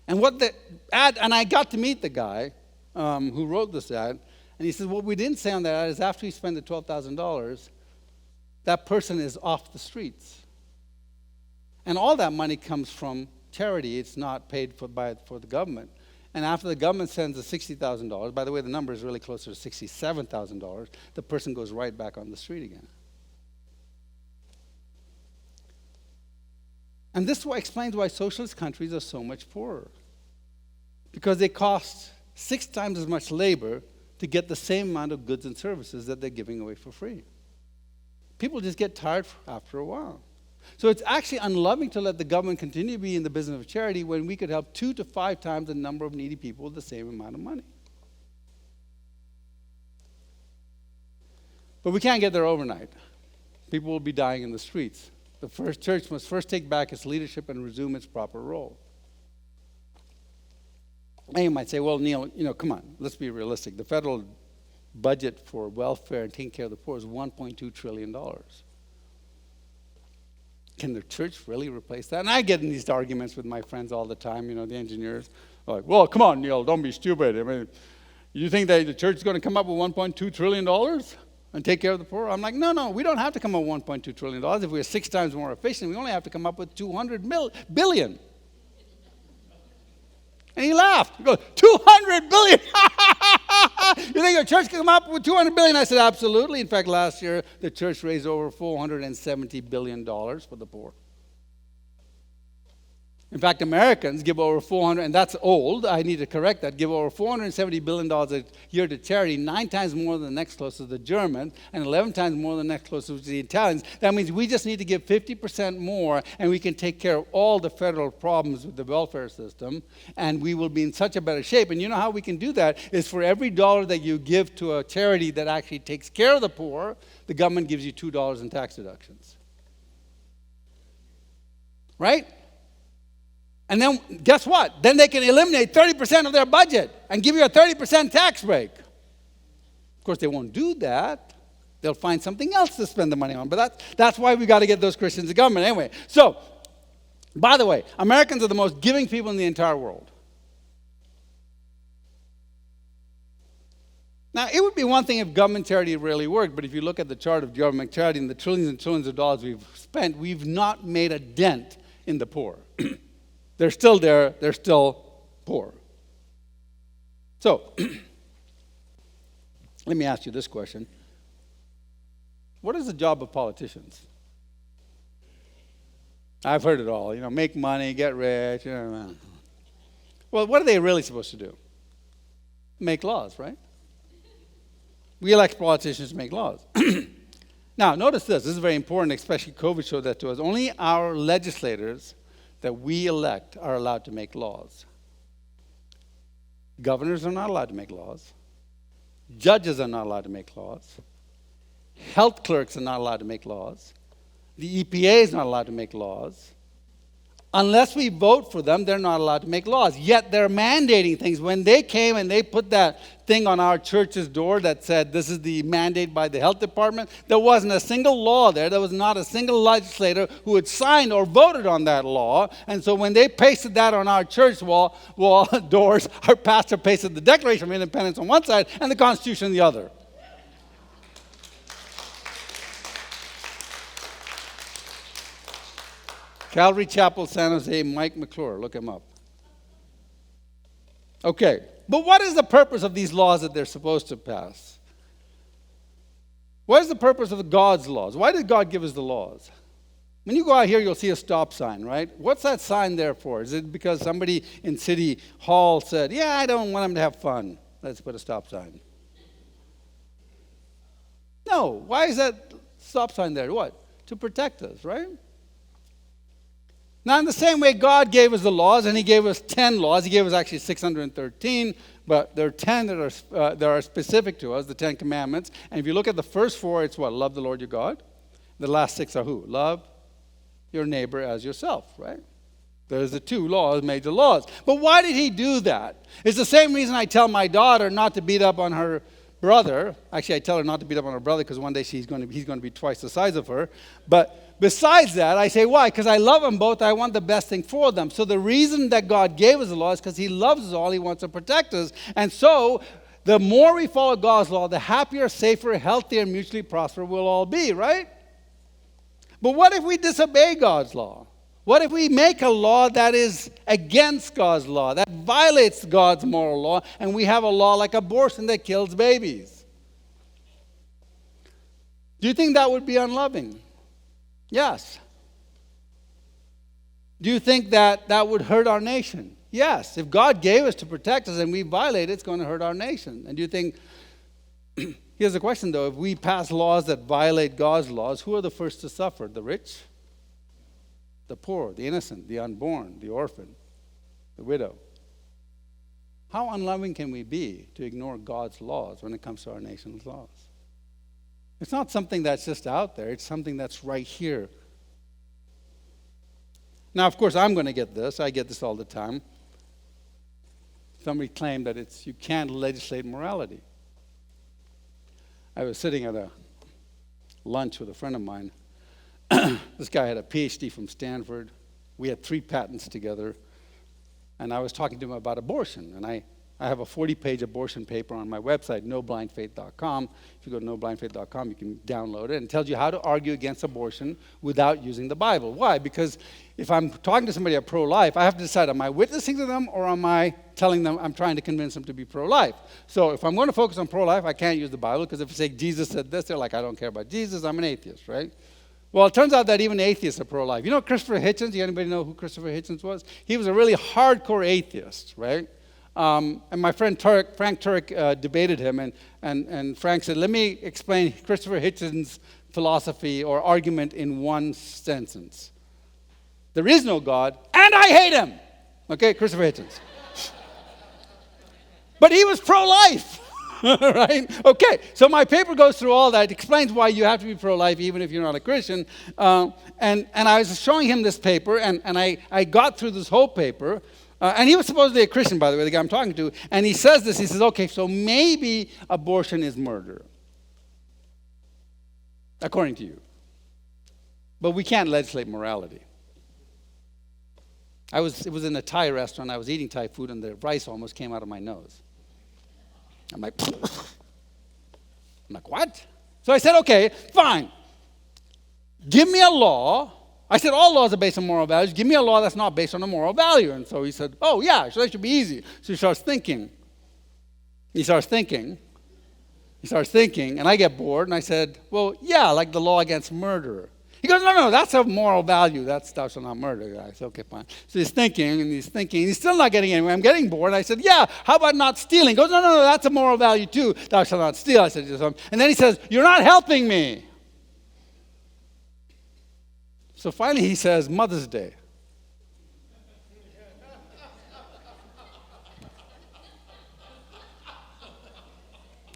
And what the ad, and I got to meet the guy who wrote this ad, and he said, what we didn't say on that ad is after you spend the $12,000, that person is off the streets. And all that money comes from charity. It's not paid for the government. And after the government sends the $60,000, by the way, the number is really closer to $67,000, the person goes right back on the street again. And this explains why socialist countries are so much poorer. Because they cost 6 times as much labor to get the same amount of goods and services that they're giving away for free. People just get tired after a while. So it's actually unloving to let the government continue to be in the business of charity when we could help 2 to 5 times the number of needy people with the same amount of money. But we can't get there overnight. People will be dying in the streets. The first church must first take back its leadership and resume its proper role. And you might say, well, Neil, come on, let's be realistic. The federal budget for welfare and taking care of the poor is $1.2 trillion. Can the church really replace that? And I get in these arguments with my friends all the time, the engineers. Like, well, come on, Neil, don't be stupid. I mean, you think that the church is going to come up with $1.2 trillion and take care of the poor? I'm like, no, we don't have to come up with $1.2 trillion. If we're 6 times more efficient, we only have to come up with $200 billion. And he laughed. He goes, 200 billion. You think your church can come up with 200 billion? I said, absolutely. In fact, last year, the church raised over $470 billion for the poor. In fact, Americans give over 400, and that's old, I need to correct that, give over $470 billion a year to charity, 9 times more than the next closest, the Germans, and 11 times more than the next closest, the Italians. That means we just need to give 50% more, and we can take care of all the federal problems with the welfare system, and we will be in such a better shape. And you know how we can do that is for every dollar that you give to a charity that actually takes care of the poor, the government gives you $2 in tax deductions. Right? And then, guess what? Then they can eliminate 30% of their budget and give you a 30% tax break. Of course, they won't do that. They'll find something else to spend the money on. But that's why we got to get those Christians to government. Anyway, so, by the way, Americans are the most giving people in the entire world. Now, it would be one thing if government charity really worked, but if you look at the chart of government charity and the trillions and trillions of dollars we've spent, we've not made a dent in the poor. They're still there. They're still poor. So, let me ask you this question. What is the job of politicians? I've heard it all. Make money, get rich. Well, what are they really supposed to do? Make laws, right? We elect politicians to make laws. Now, notice this. This is very important, especially COVID showed that to us. Only our legislators that we elect are allowed to make laws. Governors are not allowed to make laws. Judges are not allowed to make laws. Health clerks are not allowed to make laws. The EPA is not allowed to make laws. Unless we vote for them, they're not allowed to make laws. Yet they're mandating things. When they came and they put that thing on our church's door that said this is the mandate by the health department, there wasn't a single law there. There was not a single legislator who had signed or voted on that law. And so when they pasted that on our church wall doors, our pastor pasted the Declaration of Independence on one side and the Constitution on the other. Calvary Chapel, San Jose, Mike McClure. Look him up. Okay, but what is the purpose of these laws that they're supposed to pass? What is the purpose of God's laws? Why did God give us the laws? When you go out here, you'll see a stop sign, right? What's that sign there for? Is it because somebody in City Hall said, yeah, I don't want them to have fun. Let's put a stop sign. No, why is that stop sign there? What? To protect us, right? Now, in the same way, God gave us the laws, and He gave us 10 laws. He gave us actually 613, but there are 10 that are specific to us, the 10 commandments. And if you look at the first 4, it's what? Love the Lord your God. The last 6 are who? Love your neighbor as yourself, right? There's the 2 laws, major laws. But why did He do that? It's the same reason I tell my daughter not to beat up on her brother. Actually, I tell her not to beat up on her brother because one day he's going to be twice the size of her. But besides that, I say, why? Because I love them both. I want the best thing for them. So the reason that God gave us the law is because He loves us all. He wants to protect us. And so the more we follow God's law, the happier, safer, healthier, mutually prosperous we'll all be, right? But what if we disobey God's law? What if we make a law that is against God's law, that violates God's moral law, and we have a law like abortion that kills babies? Do you think that would be unloving? Yes. Do you think that that would hurt our nation? Yes. If God gave us to protect us and we violate it, it's going to hurt our nation. And do you think, here's the question though, if we pass laws that violate God's laws, who are the first to suffer? The rich? The poor, the innocent, the unborn, the orphan, the widow. How unloving can we be to ignore God's laws when it comes to our nation's laws? It's not something that's just out there. It's something that's right here. Now, of course, I'm going to get this. I get this all the time. Somebody claimed that you can't legislate morality. I was sitting at a lunch with a friend of mine. This guy had a PhD from Stanford. We had 3 patents together. And I was talking to him about abortion. And I I have a 40-page abortion paper on my website, noblindfaith.com. If you go to noblindfaith.com, you can download it, and it tells you how to argue against abortion without using the Bible. Why? Because if I'm talking to somebody about pro-life, I have to decide, am I witnessing to them or am I telling them I'm trying to convince them to be pro-life? So if I'm going to focus on pro-life, I can't use the Bible, because if you say Jesus said this, they're like, I don't care about Jesus, I'm an atheist, right? Well, it turns out that even atheists are pro-life. You know Christopher Hitchens? Anybody know who Christopher Hitchens was? He was a really hardcore atheist, right? And my friend Frank Turek debated him, and Frank said, let me explain Christopher Hitchens' philosophy or argument in one sentence. There is no God, and I hate him. Okay, Christopher Hitchens. But he was pro-life, right? Okay, so my paper goes through all that, explains why you have to be pro-life even if you're not a Christian. And I was showing him this paper, and I got through this whole paper. And he was supposedly a Christian, by the way, the guy I'm talking to. And he says this, he says, okay, so maybe abortion is murder, according to you. But we can't legislate morality. It was in a Thai restaurant. I was eating Thai food, and the rice almost came out of my nose. I'm like, what? So I said, okay, fine. Give me a law. I said, all laws are based on moral values. Give me a law that's not based on a moral value. And so he said, oh, yeah, so that should be easy. So he starts thinking. And I get bored, and I said, well, yeah, like the law against murder. He goes, no, that's a moral value. That's thou shalt not murder. I said, okay, fine. So he's thinking, and he's still not getting anywhere. I'm getting bored. I said, yeah, how about not stealing? He goes, no, that's a moral value too. Thou shalt not steal. I said, and then he says, you're not helping me. So finally he says, Mother's Day.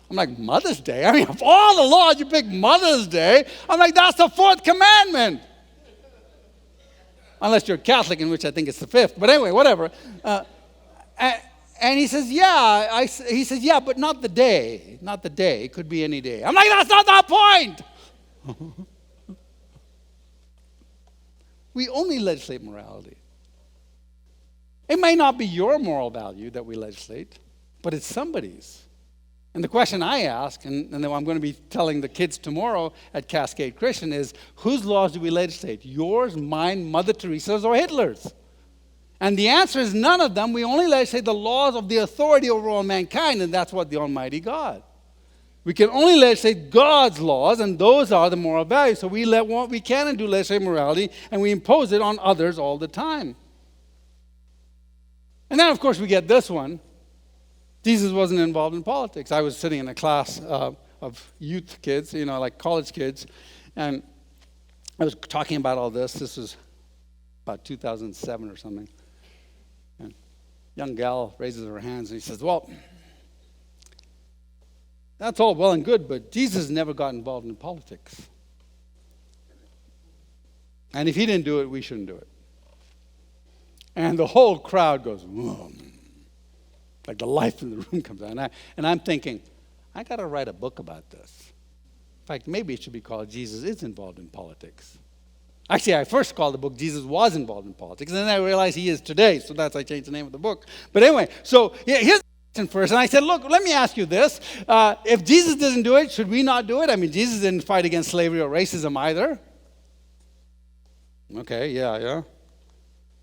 I'm like, Mother's Day? I mean, of all the laws, you pick Mother's Day. I'm like, that's the fourth commandment. Unless you're Catholic, in which I think it's the fifth. But anyway, whatever. And he says, yeah. He says, yeah, but not the day. Not the day. It could be any day. I'm like, that's not the point. We only legislate morality. It may not be your moral value that we legislate, but it's somebody's. And the question I ask, and I'm going to be telling the kids tomorrow at Cascade Christian, is whose laws do we legislate? Yours, mine, Mother Teresa's, or Hitler's? And the answer is none of them. We only legislate the laws of the authority over all mankind, and that's what the Almighty God. We can only legislate God's laws, and those are the moral values. So we let what we can and do legislate morality, and we impose it on others all the time. And then, of course, we get this one. Jesus wasn't involved in politics. I was sitting in a class of youth kids, like college kids, and I was talking about all this. This was about 2007 or something. And a young gal raises her hands, and he says, well, that's all well and good, but Jesus never got involved in politics. And if he didn't do it, we shouldn't do it. And the whole crowd goes, whoa. Like the life in the room comes out. And I'm thinking, I got to write a book about this. In fact, maybe it should be called Jesus is Involved in Politics. Actually, I first called the book Jesus Was Involved in Politics, and then I realized he is today, so I changed the name of the book. But anyway, so here's the question first. And I said, look, let me ask you this. If Jesus didn't do it, should we not do it? I mean, Jesus didn't fight against slavery or racism either. Okay, yeah.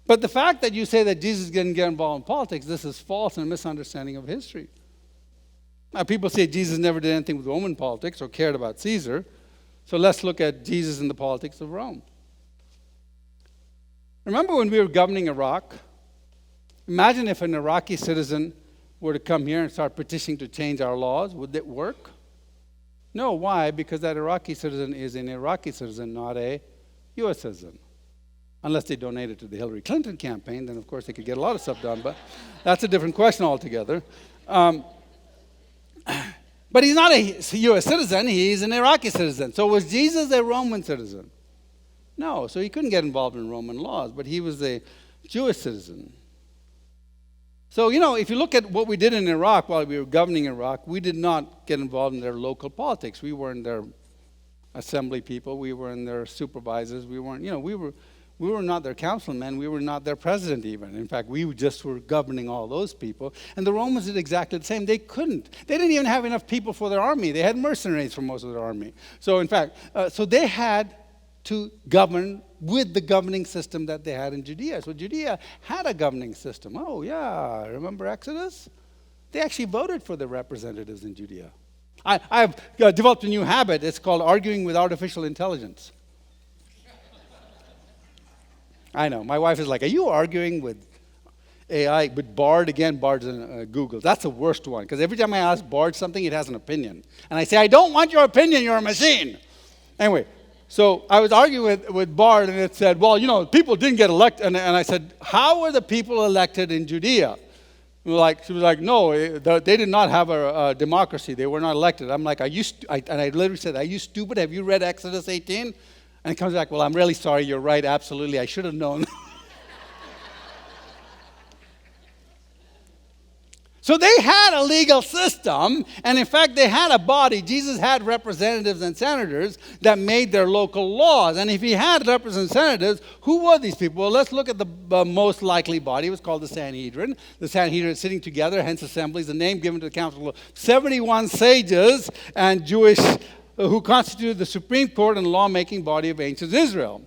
But the fact that you say that Jesus didn't get involved in politics, this is false and a misunderstanding of history. Now, people say Jesus never did anything with Roman politics or cared about Caesar. So let's look at Jesus in the politics of Rome. Remember when we were governing Iraq? Imagine if an Iraqi citizen were to come here and start petitioning to change our laws. Would it work? No. Why? Because that Iraqi citizen is an Iraqi citizen, not a U.S. citizen. Unless they donated to the Hillary Clinton campaign, then of course they could get a lot of stuff done, but that's a different question altogether. But he's not a U.S. citizen, he's an Iraqi citizen. So was Jesus a Roman citizen? No, so he couldn't get involved in Roman laws, but he was a Jewish citizen. So, if you look at what we did in Iraq while we were governing Iraq, we did not get involved in their local politics. We weren't their assembly people, we weren't their supervisors, we We were not their councilmen. We were not their president even. In fact, we just were governing all those people. And the Romans did exactly the same. They couldn't. They didn't even have enough people for their army. They had mercenaries for most of their army. So in fact, so they had to govern with the governing system that they had in Judea. So Judea had a governing system. Oh, yeah. Remember Exodus? They actually voted for the representatives in Judea. I've developed a new habit. It's called arguing with artificial intelligence. I know. My wife is like, are you arguing with AI? With Bard? Again, Bard's in Google. That's the worst one. Because every time I ask Bard something, it has an opinion. And I say, I don't want your opinion. You're a machine. Anyway, so I was arguing with Bard, and it said, well, people didn't get elected. And I said, how were the people elected in Judea? She was like, no, they did not have a democracy. They were not elected. I'm like, and I literally said, are you stupid? Have you read Exodus 18? And it comes back, well, I'm really sorry. You're right. Absolutely. I should have known. So they had a legal system, and in fact, they had a body. Jesus had representatives and senators that made their local laws. And if he had representatives, who were these people? Well, let's look at the most likely body. It was called the Sanhedrin. The Sanhedrin is sitting together, hence assemblies, the name given to the council of 71 sages and Jewish who constituted the Supreme Court and lawmaking body of ancient Israel.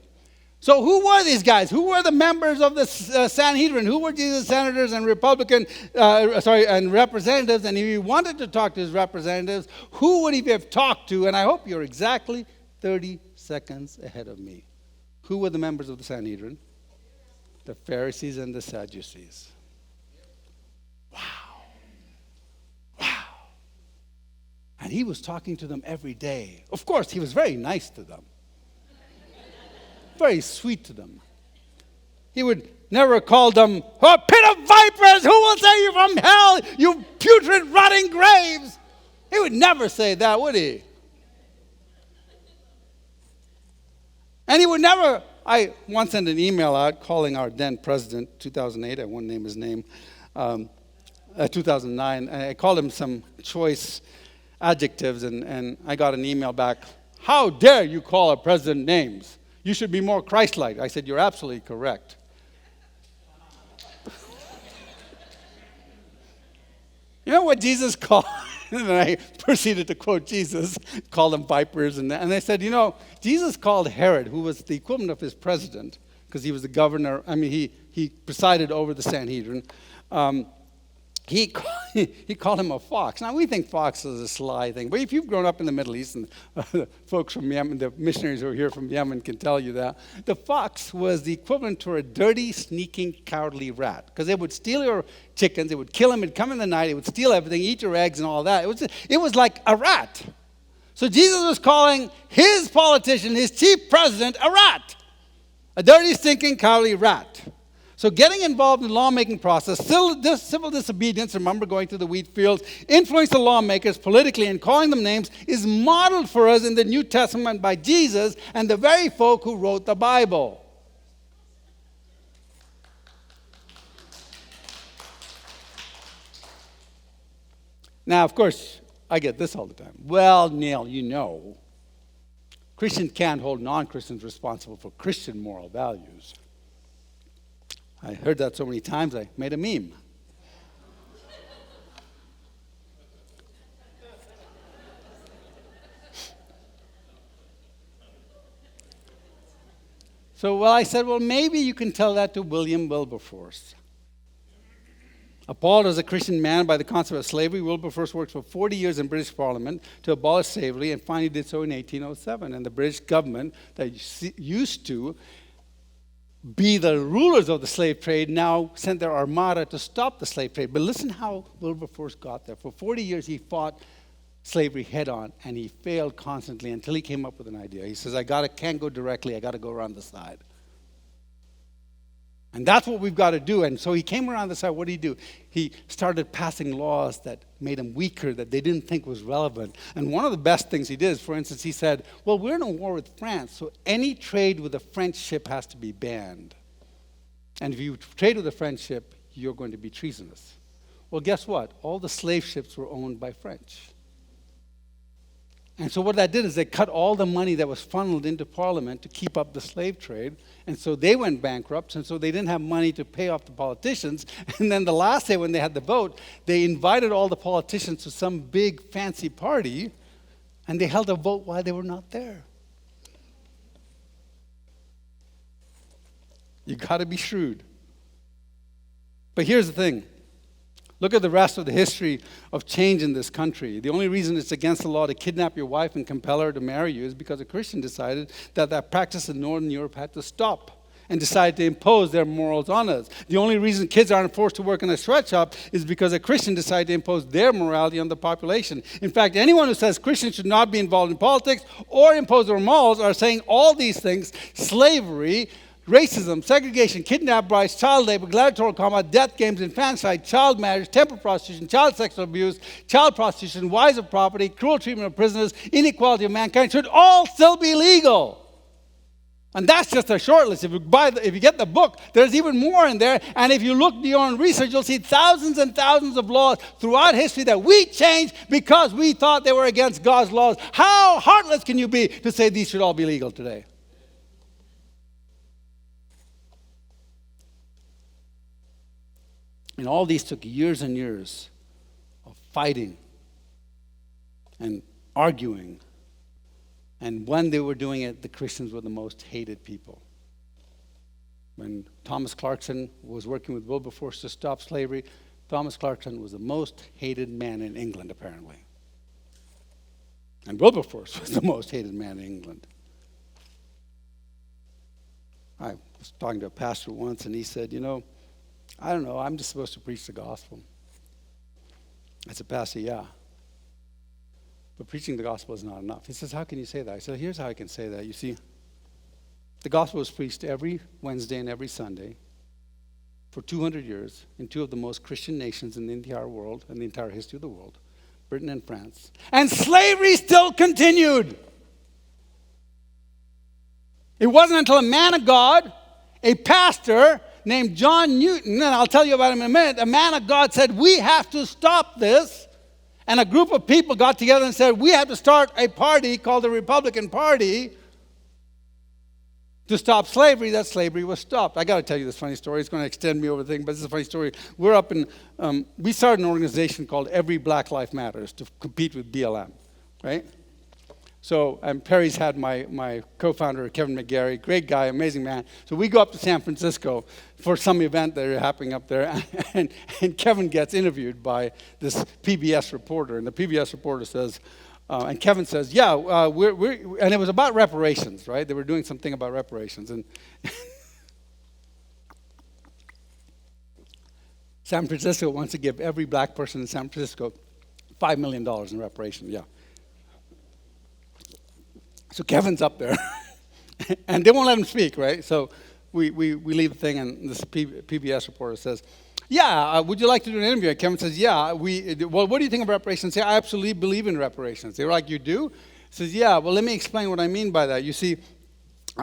So who were these guys? Who were the members of the Sanhedrin? Who were Jesus' senators and and representatives? And if he wanted to talk to his representatives, who would he have talked to? And I hope you're exactly 30 seconds ahead of me. Who were the members of the Sanhedrin? The Pharisees and the Sadducees. Wow. Wow. And he was talking to them every day. Of course, he was very nice to them. Very sweet to them. He would never call them, oh, pit of vipers, who will save you from hell, you putrid, rotting graves? He would never say that, would he? And he would never, I once sent an email out calling our then president, 2008, I won't name his name, 2009, and I called him some choice adjectives, and I got an email back, how dare you call a president names? You should be more Christ-like. I said, you're absolutely correct. You know what Jesus called? And I proceeded to quote Jesus, call them vipers. And I said, Jesus called Herod, who was the equivalent of his president, because he was the governor. I mean, he presided over the Sanhedrin. He called him a fox. Now, we think fox is a sly thing. But if you've grown up in the Middle East, and folks from Yemen, the missionaries who are here from Yemen can tell you that, the fox was the equivalent to a dirty, sneaking, cowardly rat. Because it would steal your chickens, it would kill them, it'd come in the night, it would steal everything, eat your eggs and all that. It was like a rat. So Jesus was calling his politician, his chief president, a rat. A dirty, stinking, cowardly rat. So getting involved in the lawmaking process, civil disobedience, remember going to the wheat fields, influence the lawmakers politically and calling them names is modeled for us in the New Testament by Jesus and the very folk who wrote the Bible. Now, of course, I get this all the time. Well, Neil, Christians can't hold non-Christians responsible for Christian moral values. I heard that so many times, I made a meme. I said, maybe you can tell that to William Wilberforce. Appalled as a Christian man by the concept of slavery, Wilberforce worked for 40 years in British Parliament to abolish slavery and finally did so in 1807. And the British government that used to be the rulers of the slave trade now sent their armada to stop the slave trade. But listen how Wilberforce got there. For 40 years he fought slavery head on, and he failed constantly until he came up with an idea. He says, can't go directly, I got to go around the side. And that's what we've got to do. And so he came around the side. What did he do? He started passing laws that made him weaker, that they didn't think was relevant. And one of the best things he did is, for instance, he said, we're in a war with France, so any trade with a French ship has to be banned. And if you trade with a French ship, you're going to be treasonous. Well, guess what? All the slave ships were owned by French. And so what that did is they cut all the money that was funneled into Parliament to keep up the slave trade. And so they went bankrupt, and so they didn't have money to pay off the politicians. And then the last day when they had the vote, they invited all the politicians to some big fancy party, and they held a vote while they were not there. You got to be shrewd. But here's the thing. Look at the rest of the history of change in this country. The only reason it's against the law to kidnap your wife and compel her to marry you is because a Christian decided that that practice in Northern Europe had to stop and decided to impose their morals on us. The only reason kids aren't forced to work in a sweatshop is because a Christian decided to impose their morality on the population. In fact, anyone who says Christians should not be involved in politics or impose their morals are saying all these things: slavery, racism, segregation, kidnap brides, child labor, gladiatorial combat, death games, infanticide, child marriage, temple prostitution, child sexual abuse, child prostitution, wives of property, cruel treatment of prisoners, inequality of mankind should all still be legal. And that's just a short list. If you get the book, there's even more in there. And if you look do your own research, you'll see thousands and thousands of laws throughout history that we changed because we thought they were against God's laws. How heartless can you be to say these should all be legal today? And all these took years and years of fighting and arguing. And when they were doing it, the Christians were the most hated people. When Thomas Clarkson was working with Wilberforce to stop slavery, Thomas Clarkson was the most hated man in England, apparently. And Wilberforce was the most hated man in England. I was talking to a pastor once, and he said, I don't know, I'm just supposed to preach the gospel. I said, Pastor, yeah. But preaching the gospel is not enough. He says, how can you say that? I said, here's how I can say that. You see, the gospel was preached every Wednesday and every Sunday for 200 years in two of the most Christian nations in the entire world and the entire history of the world, Britain and France. And slavery still continued. It wasn't until a man of God, a pastor named John Newton, and I'll tell you about him in a minute, a man of God said, we have to stop this. And a group of people got together and said, we have to start a party called the Republican Party to stop slavery. That slavery was stopped. I got to tell you this funny story. It's going to extend me over the thing, but this is a funny story. We started an organization called Every Black Life Matters to compete with BLM, right? So Perry's had my co-founder, Kevin McGarry, great guy, amazing man. So we go up to San Francisco for some event that are happening up there, and Kevin gets interviewed by this PBS reporter, and the PBS reporter says, and Kevin says, yeah, and it was about reparations, right? They were doing something about reparations, and San Francisco wants to give every black person in San Francisco $5 million in reparations, yeah. So Kevin's up there, and they won't let him speak, right? So we leave the thing, and this PBS reporter says, yeah, would you like to do an interview? And Kevin says, yeah. Well, what do you think of reparations? I absolutely believe in reparations. They were like, you do? He says, yeah, well, let me explain what I mean by that. You see,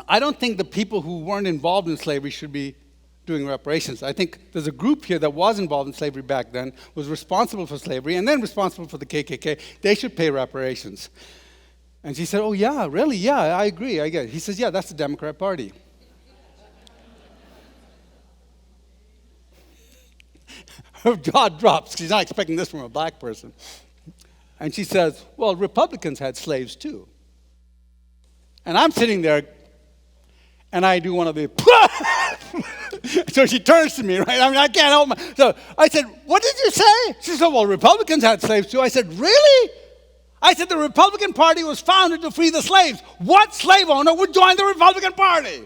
I don't think the people who weren't involved in slavery should be doing reparations. I think there's a group here that was involved in slavery back then, was responsible for slavery, and then responsible for the KKK. They should pay reparations. And she said, oh, yeah, really? Yeah, I agree. I get it. He says, yeah, that's the Democrat Party. Her jaw drops. She's not expecting this from a black person. And she says, well, Republicans had slaves too. And I'm sitting there, and I do one of the, so she turns to me, right? I mean, I can't help myself. So I said, what did you say? She said, well, Republicans had slaves too. I said, really? I said, the Republican Party was founded to free the slaves. What slave owner would join the Republican Party?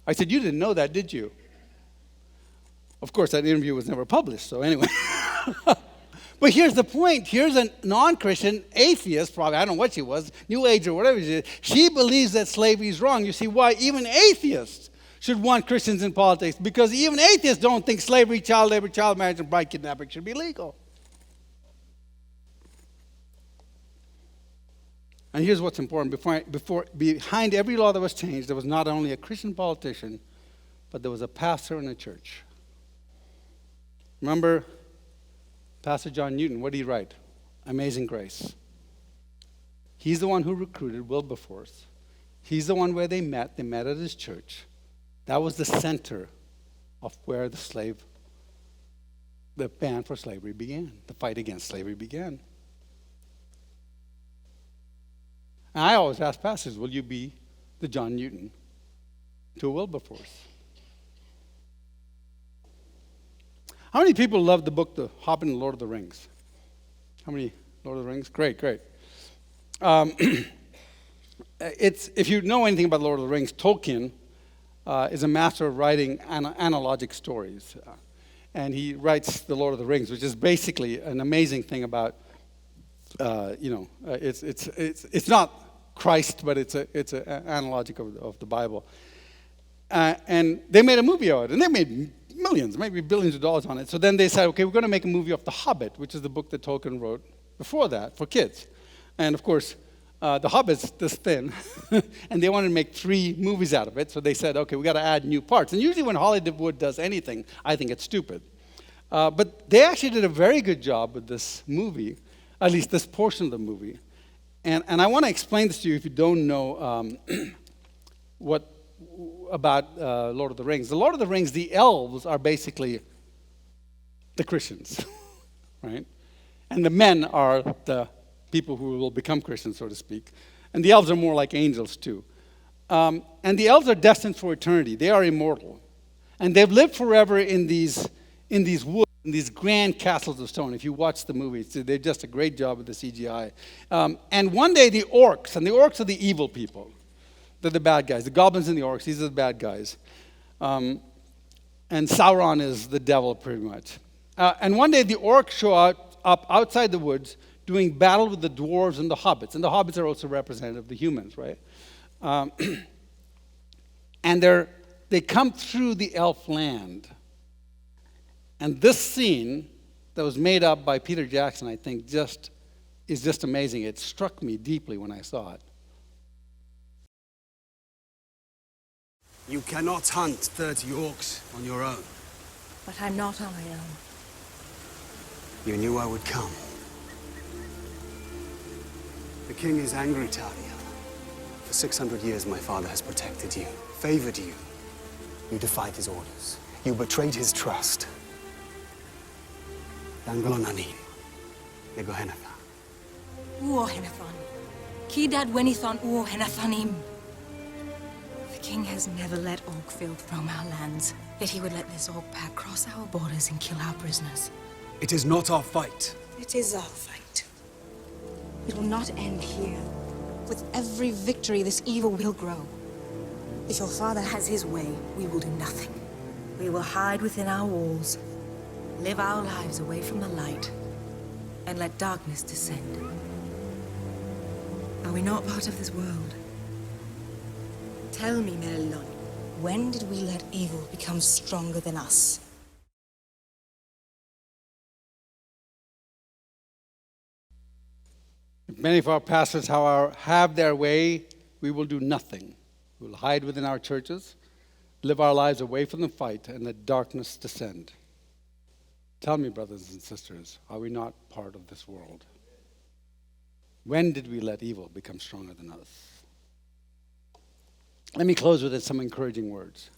I said, you didn't know that, did you? Of course, that interview was never published, so anyway. But here's the point. Here's a non-Christian atheist, probably, I don't know what she was, New Age or whatever she is. She believes that slavery is wrong. You see why even atheists should want Christians in politics, because even atheists don't think slavery, child labor, child marriage, and bride kidnapping should be legal. And here's what's important. Behind every law that was changed, there was not only a Christian politician, but there was a pastor in a church. Remember Pastor John Newton, what did he write? Amazing Grace. He's the one who recruited Wilberforce. He's the one where they met. They met at his church. That was the center of where the ban for slavery began. The fight against slavery began. And I always ask pastors, will you be the John Newton to Wilberforce? How many people love the book, The Hobbit and Lord of the Rings? How many? Lord of the Rings? Great. If you know anything about Lord of the Rings, Tolkien is a master of writing analogic stories. And he writes The Lord of the Rings, which is basically an amazing thing about, it's not Christ, but it's an analogic of the Bible. And they made a movie of it, and they made millions, maybe billions of dollars on it. So then they said, okay, we're going to make a movie of The Hobbit, which is the book that Tolkien wrote before that for kids. And of course, The Hobbit's this thin, and they wanted to make 3 movies out of it. So they said, okay, we got to add new parts. And usually when Hollywood does anything, I think it's stupid. But they actually did a very good job with this movie, at least this portion of the movie. And I want to explain this to you if you don't know about Lord of the Rings. The Lord of the Rings, the elves are basically the Christians, right? And the men are the people who will become Christians, so to speak. And the elves are more like angels, too. And the elves are destined for eternity. They are immortal. And they've lived forever in these woods, in these grand castles of stone. If you watch the movie, they did just a great job with the CGI. And one day the orcs are the evil people. They're the bad guys. The goblins and the orcs, these are the bad guys. And Sauron is the devil, pretty much. And one day the orcs show up outside the woods doing battle with the dwarves and the hobbits. And the hobbits are also representative of the humans, right? And they come through the elf land. And this scene that was made up by Peter Jackson, I think, is just amazing. It struck me deeply when I saw it. You cannot hunt 30 orcs on your own. But I'm not on my own. You knew I would come. The king is angry, Talia. For 600 years, my father has protected you, favored you. You defied his orders. You betrayed his trust. Dangolonanin, Negohenatha. Uohenathan. Kidad wenithan uohenathanim. The king has never let orc filth roam our lands. Yet he would let this orc pack cross our borders and kill our prisoners. It is not our fight. It is our fight. It will not end here. With every victory, this evil will grow. If your father has his way, we will do nothing. We will hide within our walls, live our lives away from the light, and let darkness descend. Are we not part of this world? Tell me, Merlon, when did we let evil become stronger than us? If many of our pastors have their way, we will do nothing. We will hide within our churches, live our lives away from the fight, and let darkness descend. Tell me, brothers and sisters, are we not part of this world? When did we let evil become stronger than us? Let me close with some encouraging words.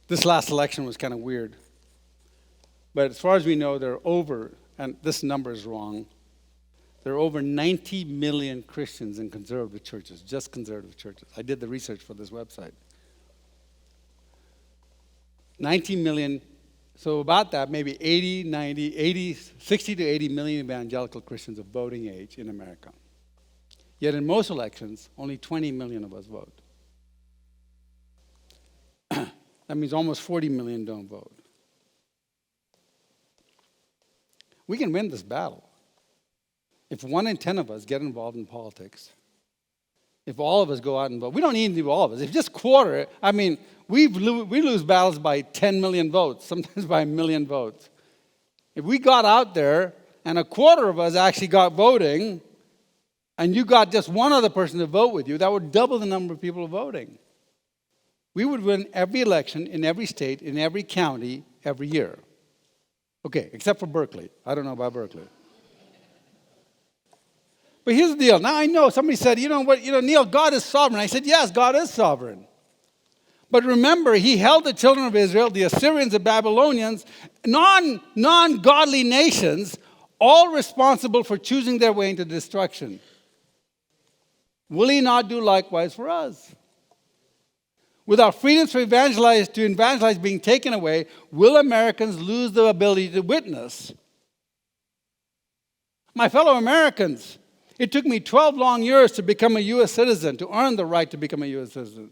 This last election was kind of weird. But as far as we know, there are over, and this number is wrong, there are over 90 million Christians in conservative churches, just conservative churches. I did the research for this website. 90 million, so about that, maybe 60 to 80 million evangelical Christians of voting age in America. Yet in most elections, only 20 million of us vote. That means almost 40 million don't vote. We can win this battle. If 1 in 10 of us get involved in politics, if all of us go out and vote, we don't need to do all of us. If just quarter, I mean, we lose battles by 10 million votes, sometimes by 1 million votes. If we got out there and a quarter of us actually got voting, and you got just one other person to vote with you, that would double the number of people voting. We would win every election in every state, in every county, every year. Okay, except for Berkeley. I don't know about Berkeley. But here's the deal. Now I know somebody said, you know what, Neil, God is sovereign. I said, yes, God is sovereign. But remember, he held the children of Israel, the Assyrians, the Babylonians, non-godly nations, all responsible for choosing their way into destruction. Will he not do likewise for us? With our freedoms to evangelize being taken away, will Americans lose the ability to witness? My fellow Americans, it took me 12 long years to become a U.S. citizen, to earn the right to become a U.S. citizen.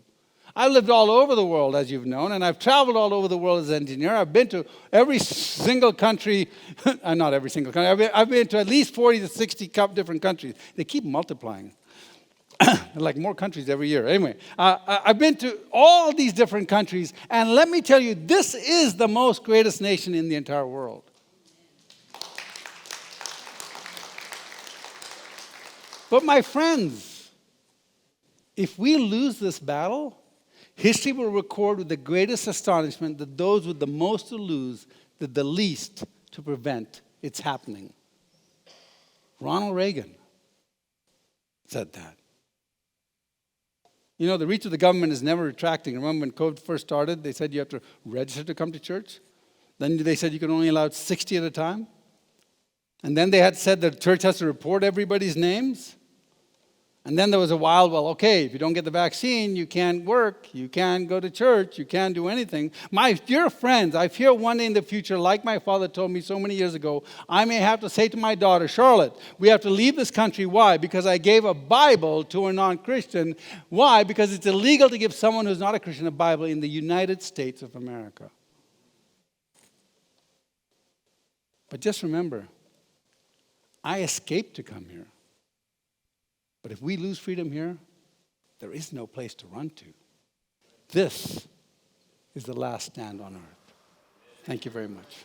I lived all over the world, as you've known, and I've traveled all over the world as an engineer. I've been to every single country, not every single country, I've been to at least 40 to 60 different countries. They keep multiplying. Like more countries every year. Anyway, I've been to all these different countries, and let me tell you, this is the most greatest nation in the entire world. But my friends, if we lose this battle, history will record with the greatest astonishment that those with the most to lose did the least to prevent its happening. Ronald Reagan said that. You know, the reach of the government is never retracting. Remember when COVID first started, they said you have to register to come to church? Then they said you can only allow 60 at a time? And then they had said that the church has to report everybody's names? And then there was a while, well, okay, if you don't get the vaccine, you can't work, you can't go to church, you can't do anything. My dear friends, I fear one day in the future, like my father told me so many years ago, I may have to say to my daughter, Charlotte, we have to leave this country. Why? Because I gave a Bible to a non-Christian. Why? Because it's illegal to give someone who's not a Christian a Bible in the United States of America. But just remember, I escaped to come here. But if we lose freedom here, there is no place to run to. This is the last stand on earth. Thank you very much.